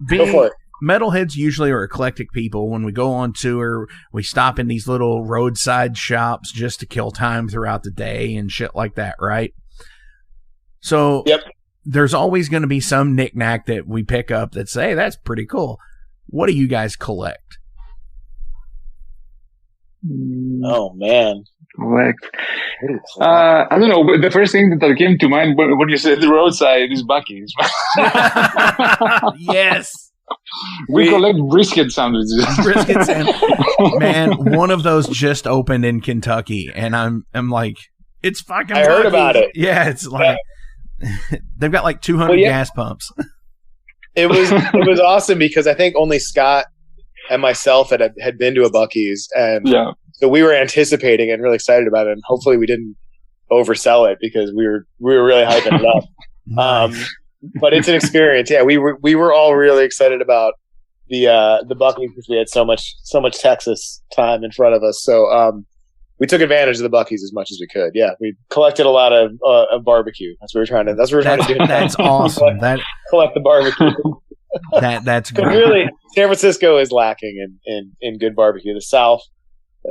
Speaker 1: being metalheads usually are eclectic people. When we go on tour, we stop in these little roadside shops just to kill time throughout the day and shit like that, right? So there's always going to be some knick-knack that we pick up that say, hey, that's pretty cool. What do you guys collect?
Speaker 5: Oh, man.
Speaker 4: Collect. I don't know. The first thing that came to mind when you said the roadside is Buc-ee's.
Speaker 1: Yes.
Speaker 4: We collect brisket sandwiches.
Speaker 1: Brisket sandwiches. Man, one of those just opened in Kentucky, and I'm like, it's fucking
Speaker 5: I heard about it.
Speaker 1: Yeah, it's like, they've got like 200 gas pumps.
Speaker 5: It was awesome because I think only Scott and myself had been to a Buc-ee's, and so we were anticipating and really excited about it, and hopefully we didn't oversell it because we were really hyping it up.
Speaker 1: Nice.
Speaker 5: But it's an experience. Yeah, we were all really excited about the Buc-ee's because we had so much Texas time in front of us. So we took advantage of the Buc-ee's as much as we could. Yeah, we collected a lot of barbecue. That's what we're trying to do.
Speaker 1: That's awesome.
Speaker 5: Collect the barbecue.
Speaker 1: That's great.
Speaker 5: Really, San Francisco is lacking in good barbecue. The South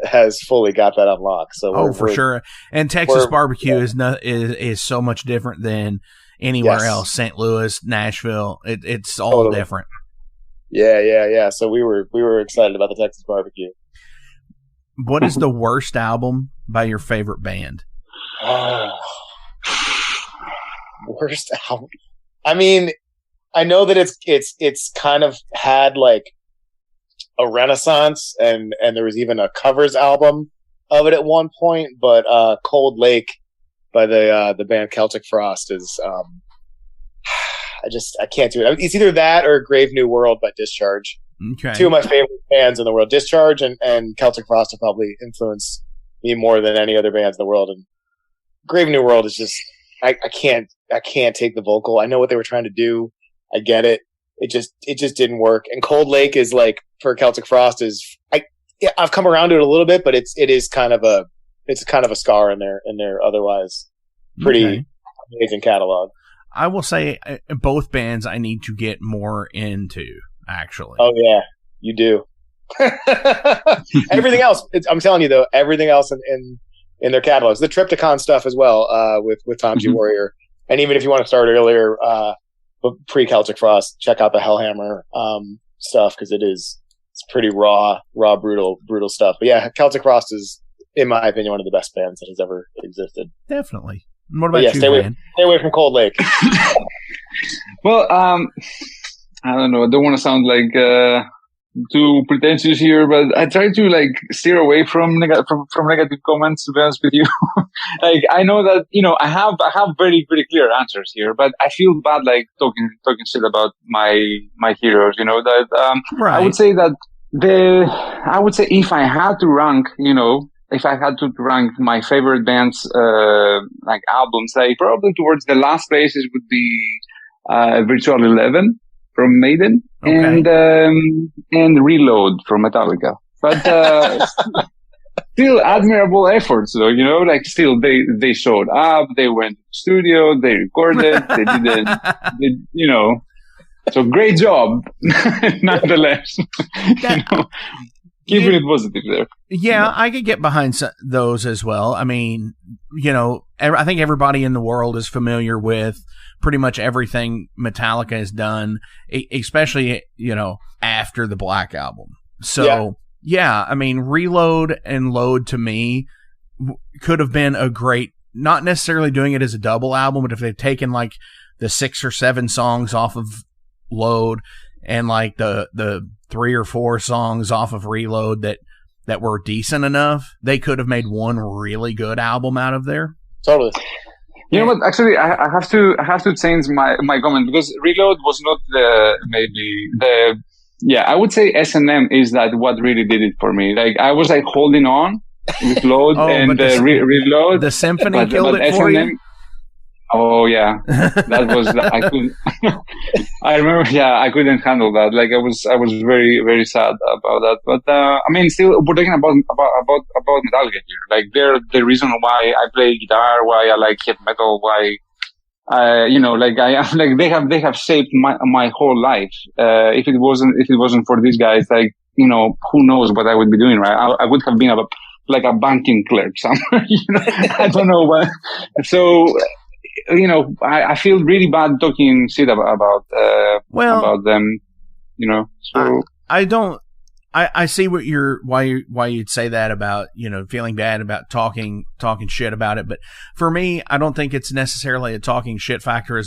Speaker 5: has fully got that unlocked. So
Speaker 1: for sure. And Texas barbecue is so much different than anywhere else. St. Louis, Nashville, it's all different.
Speaker 5: Yeah. So we were excited about the Texas barbecue.
Speaker 1: What is the worst album by your favorite band?
Speaker 5: Worst album. I mean, I know that it's kind of had like a renaissance, and there was even a covers album of it at one point. But Cold Lake by the band Celtic Frost is I can't do it. It's either that or Grave New World by Discharge.
Speaker 1: Okay.
Speaker 5: Two of my favorite bands in the world. Discharge and Celtic Frost have probably influenced me more than any other bands in the world. And Grave New World is just I can't take the vocal. I know what they were trying to do. I get it. It just didn't work. And Cold Lake is like, for Celtic Frost I've come around to it a little bit, but it is kind of a scar in their otherwise pretty amazing catalog.
Speaker 1: I will say both bands I need to get more into, actually.
Speaker 5: Oh yeah, you do. Everything else, I'm telling you though, everything else in their catalogs, the Triptychon stuff as well, with Tom G. Warrior, and even if you want to start earlier, pre-Celtic Frost, check out the Hellhammer stuff, because it's pretty raw, brutal stuff. But yeah, Celtic Frost is, in my opinion, one of the best bands that has ever existed.
Speaker 1: Definitely. What about you,
Speaker 5: stay away from Cold Lake.
Speaker 4: Well, I don't know. I don't want to sound like too pretentious here, but I try to like steer away from negative comments. To be honest with you, like I know that I have very very clear answers here, but I feel bad like talking shit about my heroes. That
Speaker 1: right.
Speaker 4: I would say if I had to rank, if I had to rank my favorite bands, like albums, like probably towards the last places would be Virtual 11 from Maiden, and Reload from Metallica. But still admirable efforts, though. Like still they showed up, they went to the studio, they recorded, they did, so great job, nonetheless. Keeping it positive there.
Speaker 1: Yeah, I could get behind those as well. I mean, I think everybody in the world is familiar with pretty much everything Metallica has done, especially, after the Black Album. So, yeah, I mean, Reload and Load to me could have been a great, not necessarily doing it as a double album, but if they've taken like the 6 or 7 songs off of Load and like the 3 or 4 songs off of Reload that were decent enough, they could have made one really good album out of there.
Speaker 5: Totally.
Speaker 4: You know what? Actually, I have to change my comment, because Reload was not I would say S&M is that what really did it for me. Like I was like holding on with Load and Reload.
Speaker 1: The symphony killed it for you.
Speaker 4: Oh yeah, that was I couldn't. I remember. Yeah, I couldn't handle that. Like I was very very sad about that. But I mean, still we're talking about Metallica here. Like they're the reason why I play guitar, why I like heavy metal, why they have shaped my whole life. If it wasn't for these guys, like who knows what I would be doing, right? I would have been a banking clerk somewhere. I don't know what. So. I feel really bad talking shit about them, so.
Speaker 1: I don't, I see what why you'd say that about, feeling bad about talking shit about it. But for me, I don't think it's necessarily a talking shit factor.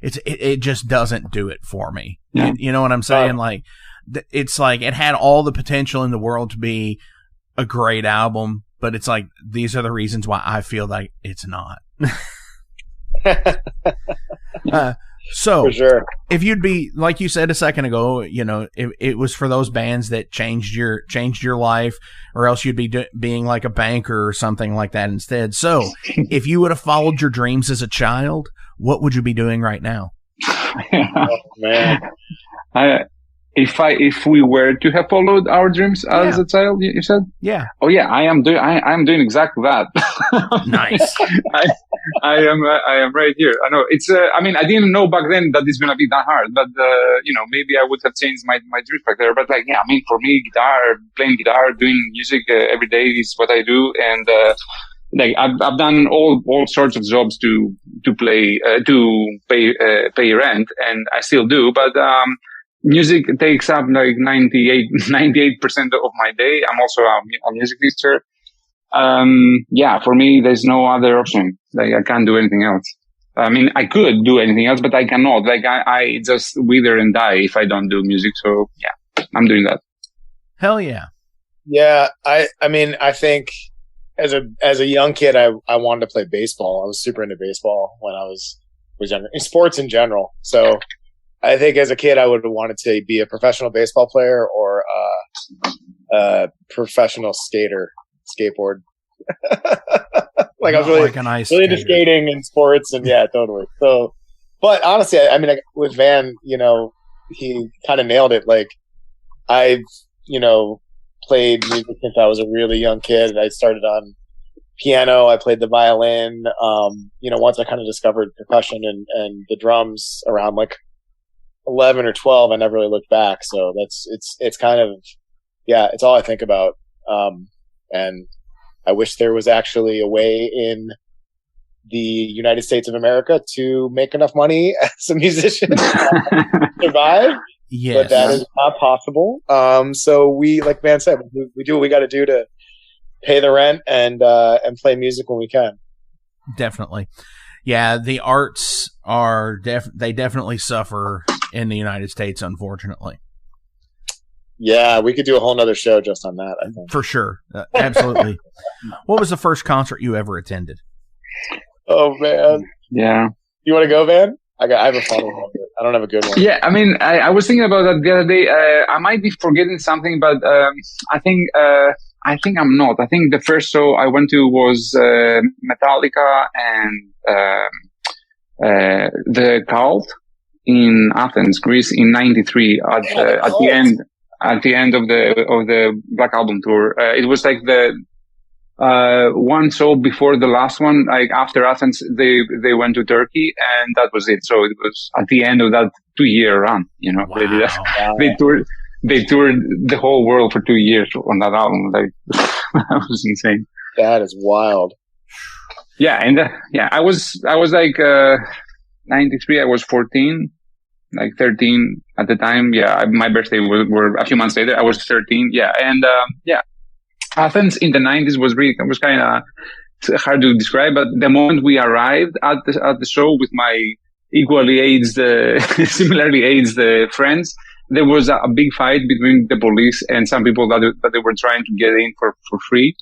Speaker 1: It just doesn't do it for me.
Speaker 4: Yeah.
Speaker 1: You know what I'm saying? Like, it's like, it had all the potential in the world to be a great album, but it's like, these are the reasons why I feel like it's not. So
Speaker 5: for sure.
Speaker 1: If you'd be, like you said a second ago, if it was for those bands that changed your life, or else you'd be being like a banker or something like that instead. So if you would have followed your dreams as a child, what would you be doing right now?
Speaker 5: Oh man.
Speaker 4: If we were to have followed our dreams as a child, you said?
Speaker 1: Yeah.
Speaker 4: Oh yeah, I am doing exactly that.
Speaker 1: Nice.
Speaker 4: I am right here. I know it's. I mean, I didn't know back then that it's gonna be that hard, but maybe I would have changed my dreams back there. But like, yeah, I mean, for me, playing guitar, doing music every day is what I do, and like I've done all sorts of jobs to pay rent, and I still do, but music takes up like 98% of my day. I'm also a music teacher. For me, there's no other option. Like, I can't do anything else. I mean, I could do anything else, but I cannot. Like, I just wither and die if I don't do music. So yeah, I'm doing that.
Speaker 1: Hell yeah.
Speaker 5: Yeah. I mean, I think as a young kid, I wanted to play baseball. I was super into baseball when I was younger, in sports in general. So I think as a kid, I would have wanted to be a professional baseball player or a professional skateboard. Like, I was really,
Speaker 1: like
Speaker 5: really into skating and sports, and yeah, totally. So, but honestly, I mean, with Van, he kind of nailed it. Like, I've, played music since I was a really young kid. I started on piano. I played the violin. Once I kind of discovered percussion and the drums around like 11 or 12, I never really looked back. So it's kind of, yeah, it's all I think about. And I wish there was actually a way in the United States of America to make enough money as a musician to survive.
Speaker 1: Yes.
Speaker 5: But that is not possible. So we, like Van said, we do what we got to do to pay the rent and play music when we can.
Speaker 1: Definitely. Yeah, the arts are they definitely suffer in the United States, unfortunately.
Speaker 5: Yeah, we could do a whole nother show just on that, I think.
Speaker 1: For sure. Absolutely. What was the first concert you ever attended?
Speaker 5: Oh, man.
Speaker 4: Yeah.
Speaker 5: You want to go, Van? I have a fun one. I don't have a good one.
Speaker 4: Yeah, I mean, I was thinking about that the other day. I might be forgetting something, but I think I'm not. I think the first show I went to was Metallica and the Cult in Athens, Greece, in '93 at the end of the Black Album tour. It was like the one show before the last one. Like after Athens, they went to Turkey, and that was it. So it was at the end of that 2-year run.
Speaker 1: Wow.
Speaker 4: They toured the whole world for 2 years on that album. Like that was insane.
Speaker 5: That is wild.
Speaker 4: Yeah, and I was like 93. I was 14, like 13 at the time. Yeah, my birthday were a few months later. I was 13. Yeah, and Athens in the 90s was kind of hard to describe, but the moment we arrived at the show with my similarly aged friends, there was a big fight between the police and some people that they were trying to get in for free.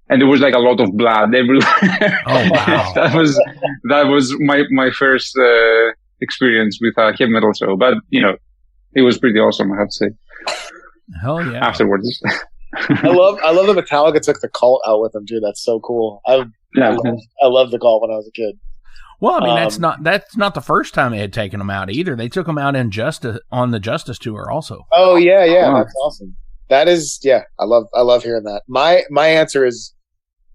Speaker 4: And there was like a lot of blood everywhere.
Speaker 1: Oh, wow.
Speaker 4: that was my first experience with a heavy metal show, but it was pretty awesome, I have to say.
Speaker 1: Hell yeah.
Speaker 4: Afterwards.
Speaker 5: I love that Metallica took the Cult out with them too. That's so cool. I loved the Cult when I was a kid.
Speaker 1: Well, I mean, that's not the first time they had taken them out either. They took them out on the Justice tour also.
Speaker 5: Oh yeah, that's awesome. That is, yeah, I love hearing that. My answer is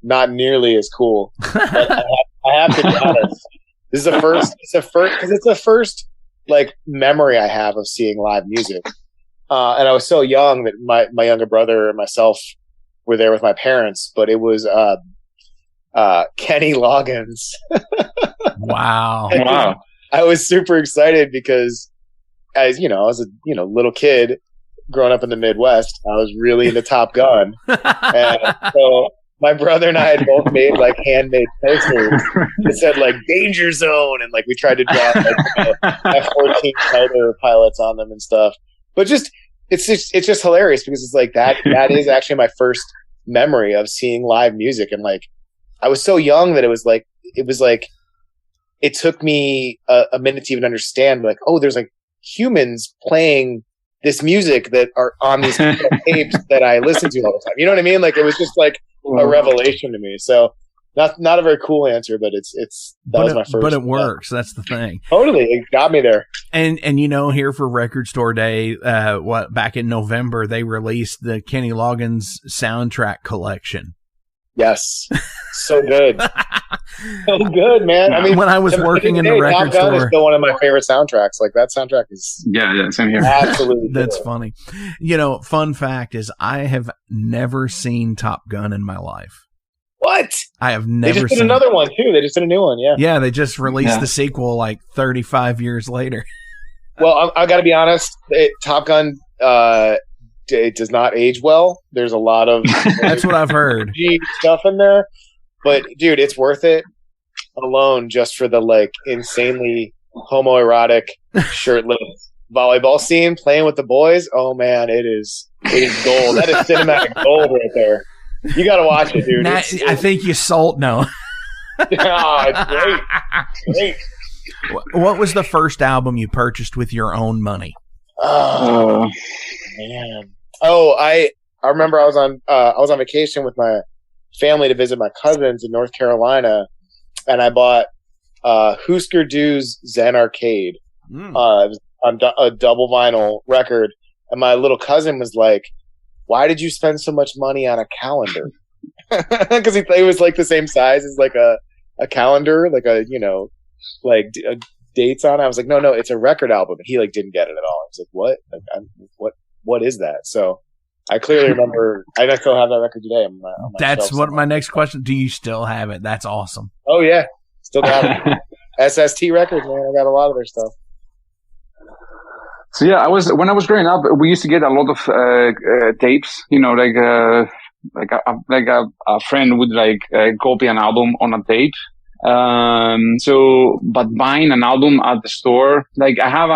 Speaker 5: not nearly as cool. But I have to be honest. This is the first because it's the first like memory I have of seeing live music. And I was so young that my younger brother and myself were there with my parents, but it was Kenny Loggins.
Speaker 1: Wow.
Speaker 4: Wow.
Speaker 5: I was super excited because I was a little kid growing up in the Midwest. I was really into Top Gun. And so my brother and I had both made like handmade posters that said like Danger Zone, and like we tried to draw like F-14 fighter pilots on them and stuff. But it's just hilarious because it's like that is actually my first memory of seeing live music. And like I was so young that it was like it took me a minute to even understand, like, oh, there's like humans playing this music that are on these tapes that I listen to all the time. You know what I mean? Like it was just like a revelation to me. So not a very cool answer, but that was my first.
Speaker 1: But it works. That's the thing.
Speaker 5: Totally, it got me there.
Speaker 1: And here for Record Store Day, back in November they released the Kenny Loggins soundtrack collection.
Speaker 5: Yes. So good. So good, man. I mean,
Speaker 1: when I was working in the record
Speaker 5: Top Gun is
Speaker 1: store,
Speaker 5: still one of my favorite soundtracks. Like that soundtrack is
Speaker 11: same here.
Speaker 5: Absolutely.
Speaker 1: That's funny. Fun fact is I have never seen Top Gun in my life.
Speaker 5: What?
Speaker 1: I have never
Speaker 5: They just
Speaker 1: seen
Speaker 5: did another one too. They just did a new one. Yeah.
Speaker 1: Yeah, they just released the sequel like 35 years later.
Speaker 5: Well, I got to be honest. Top Gun it does not age well. There's a lot of
Speaker 1: that's what I've heard
Speaker 5: stuff in there, but dude, it's worth it alone just for the like insanely homoerotic shirtless volleyball scene playing with the boys. Oh man, it is gold. That is cinematic gold right there. You got to watch it, dude.
Speaker 1: I think you sold. No.
Speaker 5: It's great. Great.
Speaker 1: What was the first album you purchased with your own money?
Speaker 5: Oh man. Oh, I remember I was on vacation with my family to visit my cousins in North Carolina, and I bought Husker Du's Zen Arcade. It was on a double vinyl record, and my little cousin was like, "Why did you spend so much money on a calendar?" Because it was like the same size as like a calendar, like dates on it. I was like, no, it's a record album. And he like didn't get it at all. I was like, what? Like, what is that? So I clearly remember. I still have that record today. On my
Speaker 1: That's what my next question. Do you still have it? That's awesome.
Speaker 5: Oh yeah, still got it. SST Records, man. I got a lot of their stuff.
Speaker 4: So yeah, when I was growing up, we used to get a lot of tapes. Like a friend would copy an album on a tape. But buying an album at the store, like I have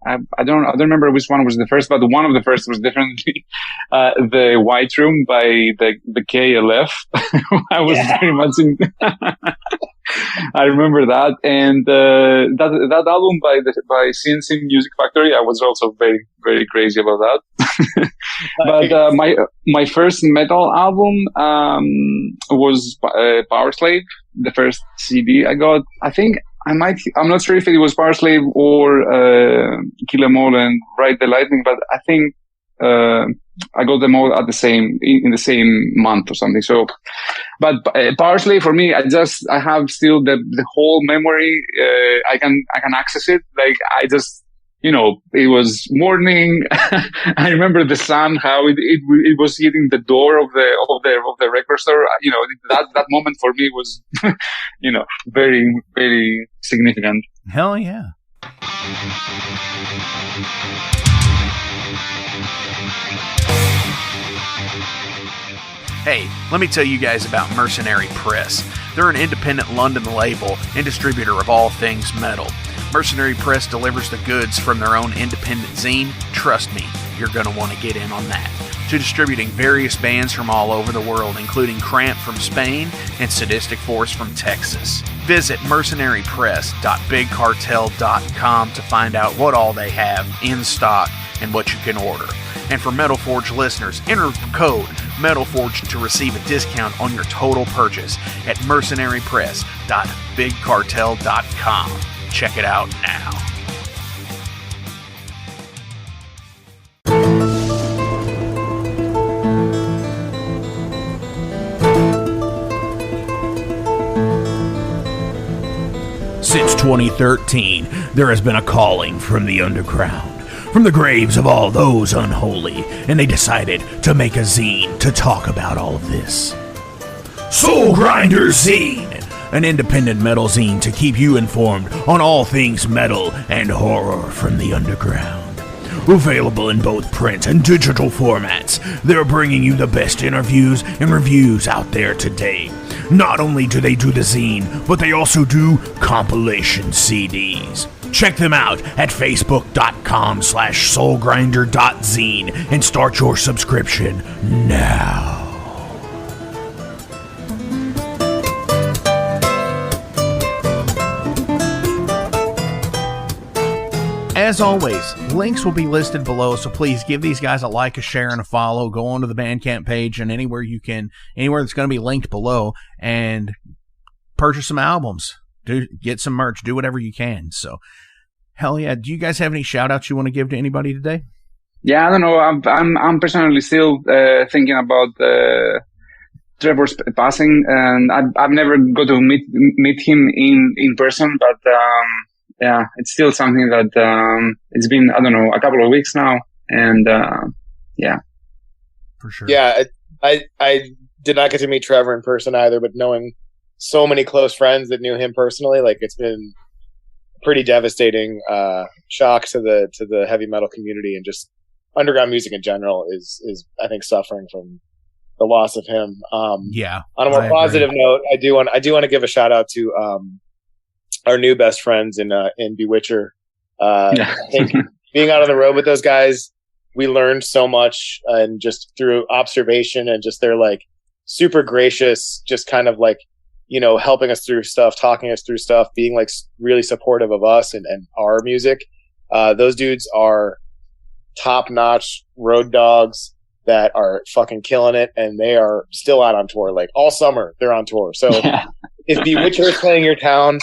Speaker 4: I don't remember which one was the first, but one of the first was definitely the White Room by the KLF. I was very much in. I remember that, and that album by CNC Music Factory. I was also very very crazy about that. But my first metal album was Power Slave, the first CD I got. I'm not sure if it was Power Slave or Kill 'Em All and Ride the Lightning, but I think I got them all at in the same month or something. So, but Power Slave for me, I have still the whole memory. I can access it. Like I just, it was morning. I remember the sun, how it was hitting the door of the record store. That moment for me was, very, very significant.
Speaker 1: Hell yeah. Hey, let me tell you guys about Mercenary Press. They're an independent London label and distributor of all things metal. Mercenary Press delivers the goods from their own independent zine. Trust me, you're going to want to get in on that. To distributing various bands from all over the world, including Cramp from Spain and Sadistic Force from Texas. Visit mercenarypress.bigcartel.com to find out what all they have in stock and what you can order. And for Metal Forge listeners, enter code MetalForge to receive a discount on your total purchase at mercenarypress.bigcartel.com. Check it out now. Since 2013, there has been a calling from the underground, from the graves of all those unholy, and they decided to make a zine to talk about all of this. Soulgrinder Zine, an independent metal zine to keep you informed on all things metal and horror from the underground. Available in both print and digital formats, they're bringing you the best interviews and reviews out there today. Not only do they do the zine, but they also do compilation CDs. Check them out at facebook.com/soulgrinder.zine and start your subscription now. As always, links will be listed below, so please give these guys a like, a share, and a follow. Go onto the Bandcamp page and anywhere that's going to be linked below, and purchase some albums. Get some merch. Do whatever you can. So, hell yeah. Do you guys have any shout-outs you want to give to anybody today?
Speaker 4: Yeah, I don't know. I'm personally still thinking about Trevor's passing, and I've never got to meet him in person, but yeah, it's still something that it's been, I don't know, a couple of weeks now, and yeah,
Speaker 1: for sure.
Speaker 5: Yeah, I did not get to meet Trevor in person either, but knowing so many close friends that knew him personally, like it's been a pretty devastating shock to the heavy metal community, and just underground music in general is I think suffering from the loss of him.
Speaker 1: Yeah.
Speaker 5: On a more positive note, I do want to give a shout out to our new best friends in Bewitcher. I think being out on the road with those guys, we learned so much, and just through observation and just they're like super gracious, just kind of like, you know, helping us through stuff, talking us through stuff, being like really supportive of us and our music. Those dudes are top notch road dogs that are fucking killing it, and they are still out on tour. Like all summer, they're on tour. So if Bewitcher is playing your town,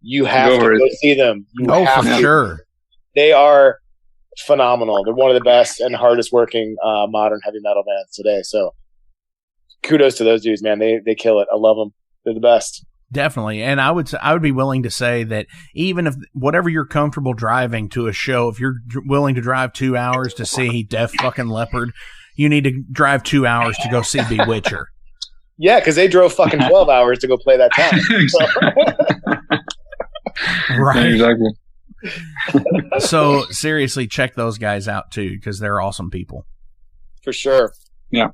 Speaker 5: you have to go see them.
Speaker 1: For sure.
Speaker 5: They are phenomenal. They're one of the best and hardest working modern heavy metal bands today. So kudos to those dudes, man. They kill it. I love them. They're the best.
Speaker 1: Definitely. And I would be willing to say that even if whatever you're comfortable driving to a show, if you're willing to drive 2 hours to see Def fucking Leppard, you need to drive 2 hours to go see Bewitcher.
Speaker 5: Yeah, because they drove fucking 12 hours to go play that time.
Speaker 1: Right.
Speaker 4: Exactly.
Speaker 1: So seriously, check those guys out too, because they're awesome people.
Speaker 5: For sure.
Speaker 4: Yeah.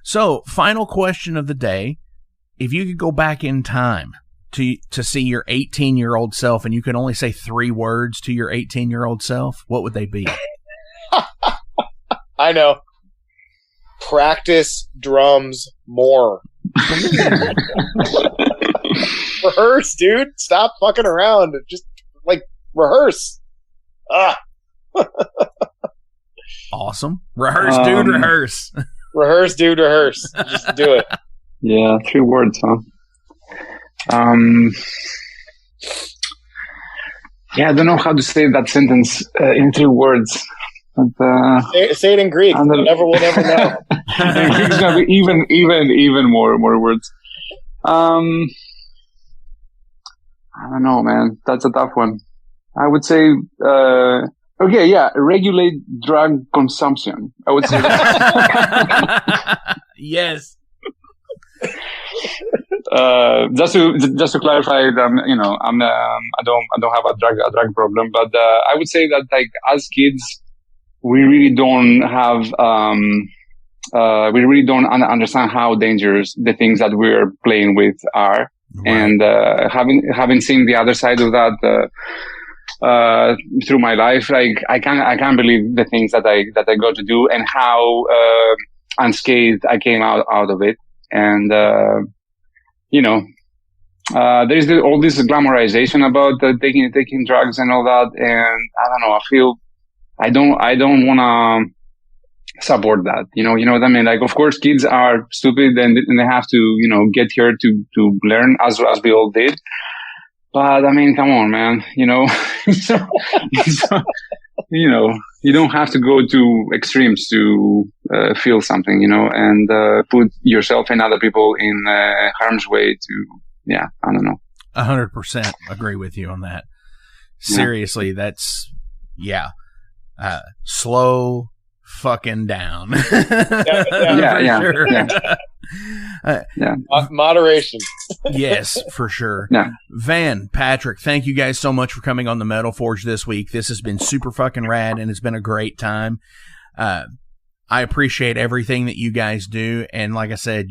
Speaker 1: So, final question of the day. If you could go back in time to see your 18-year-old self, and you could only say 3 words to your 18-year-old self, what would they be?
Speaker 5: I know. Practice drums more. Rehearse, dude. Stop fucking around. Just like rehearse.
Speaker 1: Awesome. Rehearse, dude, rehearse.
Speaker 5: Rehearse, dude, rehearse. Just do it.
Speaker 4: Yeah, 3 words, huh? Yeah, I don't know how to say that sentence in 3 words. But,
Speaker 5: say it in Greek. We'll never know.
Speaker 4: It's gonna be even more words. I don't know, man. That's a tough one. I would say, regulate drug consumption. I would say that.
Speaker 1: Yes.
Speaker 4: Just to clarify, I don't have a drug problem, but I would say that like as kids, we really don't have understand how dangerous the things that we're playing with are. Right. And having seen the other side of that through my life, like I can't believe the things that I got to do and how unscathed I came out of it. And there's all this glamorization about taking drugs and all that, and I don't know. I feel I don't want to support that. You know what I mean? Like, of course, kids are stupid and they have to, get here to learn as we all did. But I mean, come on, man. You don't have to go to extremes to feel something, and put yourself and other people in harm's way I don't know.
Speaker 1: 100% agree with you on that. Seriously, that's, slow fucking down.
Speaker 5: Moderation.
Speaker 1: Yes, for sure.
Speaker 4: Yeah.
Speaker 1: Van, Patrick, thank you guys so much for coming on the Metal Forge this week. This has been super fucking rad, and it's been a great time. I appreciate everything that you guys do, and like I said,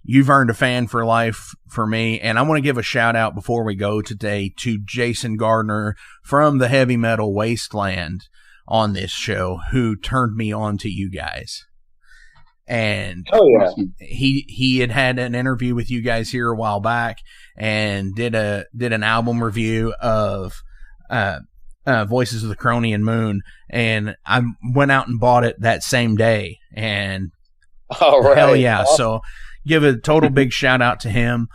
Speaker 1: you've earned a fan for life for me, and I want to give a shout out before we go today to Jason Gardner from the Heavy Metal Wasteland on this show, who turned me on to you guys. And he had an interview with you guys here a while back, and did an album review of Voices of the Cronian Moon, and I went out and bought it that same day, and hell yeah. Awesome. So give a total big shout out to him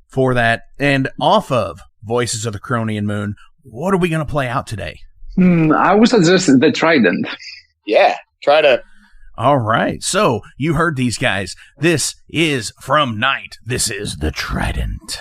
Speaker 1: for that. And off of Voices of the Cronian Moon, what are we going to play out today?
Speaker 4: I would suggest the Trident.
Speaker 5: Yeah, Trident.
Speaker 1: All right. So you heard these guys. This is from NITE. This is the Trident.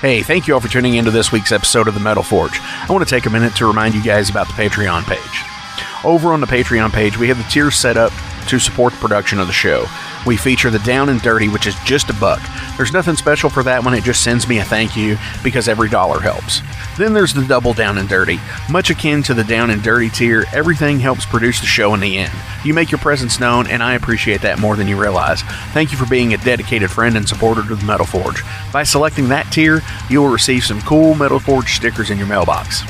Speaker 1: Hey, thank you all for tuning into this week's episode of The Metal Forge. I want to take a minute to remind you guys about the Patreon page. Over on the Patreon page, we have the tiers set up to support the production of the show. We feature the Down and Dirty, which is just $1. There's nothing special for that one, it just sends me a thank you because every dollar helps. Then there's the Double Down and Dirty. Much akin to the Down and Dirty tier, everything helps produce the show in the end. You make your presence known, and I appreciate that more than you realize. Thank you for being a dedicated friend and supporter to the Metal Forge. By selecting that tier, you will receive some cool Metal Forge stickers in your mailbox.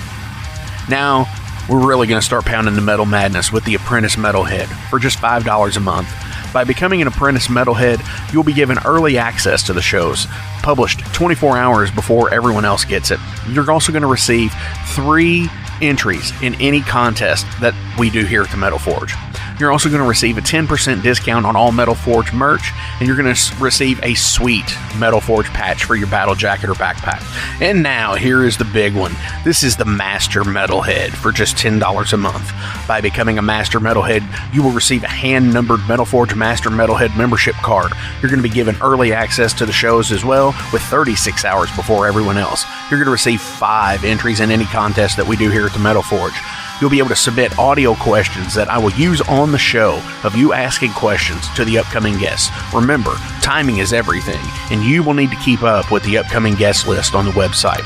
Speaker 1: Now, we're really going to start pounding the metal madness with the Apprentice Metalhead for just $5 a month. By becoming an Apprentice Metalhead, you'll be given early access to the shows, published 24 hours before everyone else gets it. You're also going to receive 3 entries in any contest that we do here at the Metal Forge. You're also going to receive a 10% discount on all Metal Forge merch, and you're going to receive a sweet Metal Forge patch for your battle jacket or backpack. And now, here is the big one. This is the Master Metalhead for just $10 a month. By becoming a Master Metalhead, you will receive a hand-numbered Metal Forge Master Metalhead membership card. You're going to be given early access to the shows as well, with 36 hours before everyone else. You're going to receive 5 entries in any contest that we do here at the Metal Forge. You'll be able to submit audio questions that I will use on the show of you asking questions to the upcoming guests. Remember, timing is everything, and you will need to keep up with the upcoming guest list on the website.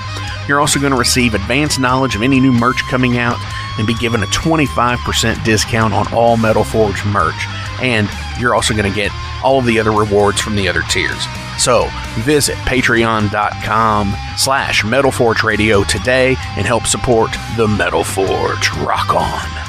Speaker 1: You're also going to receive advanced knowledge of any new merch coming out and be given a 25% discount on all Metal Forge merch. And you're also going to get all of the other rewards from the other tiers. So visit patreon.com/Metal Forge Radio today and help support the Metal Forge. Rock on.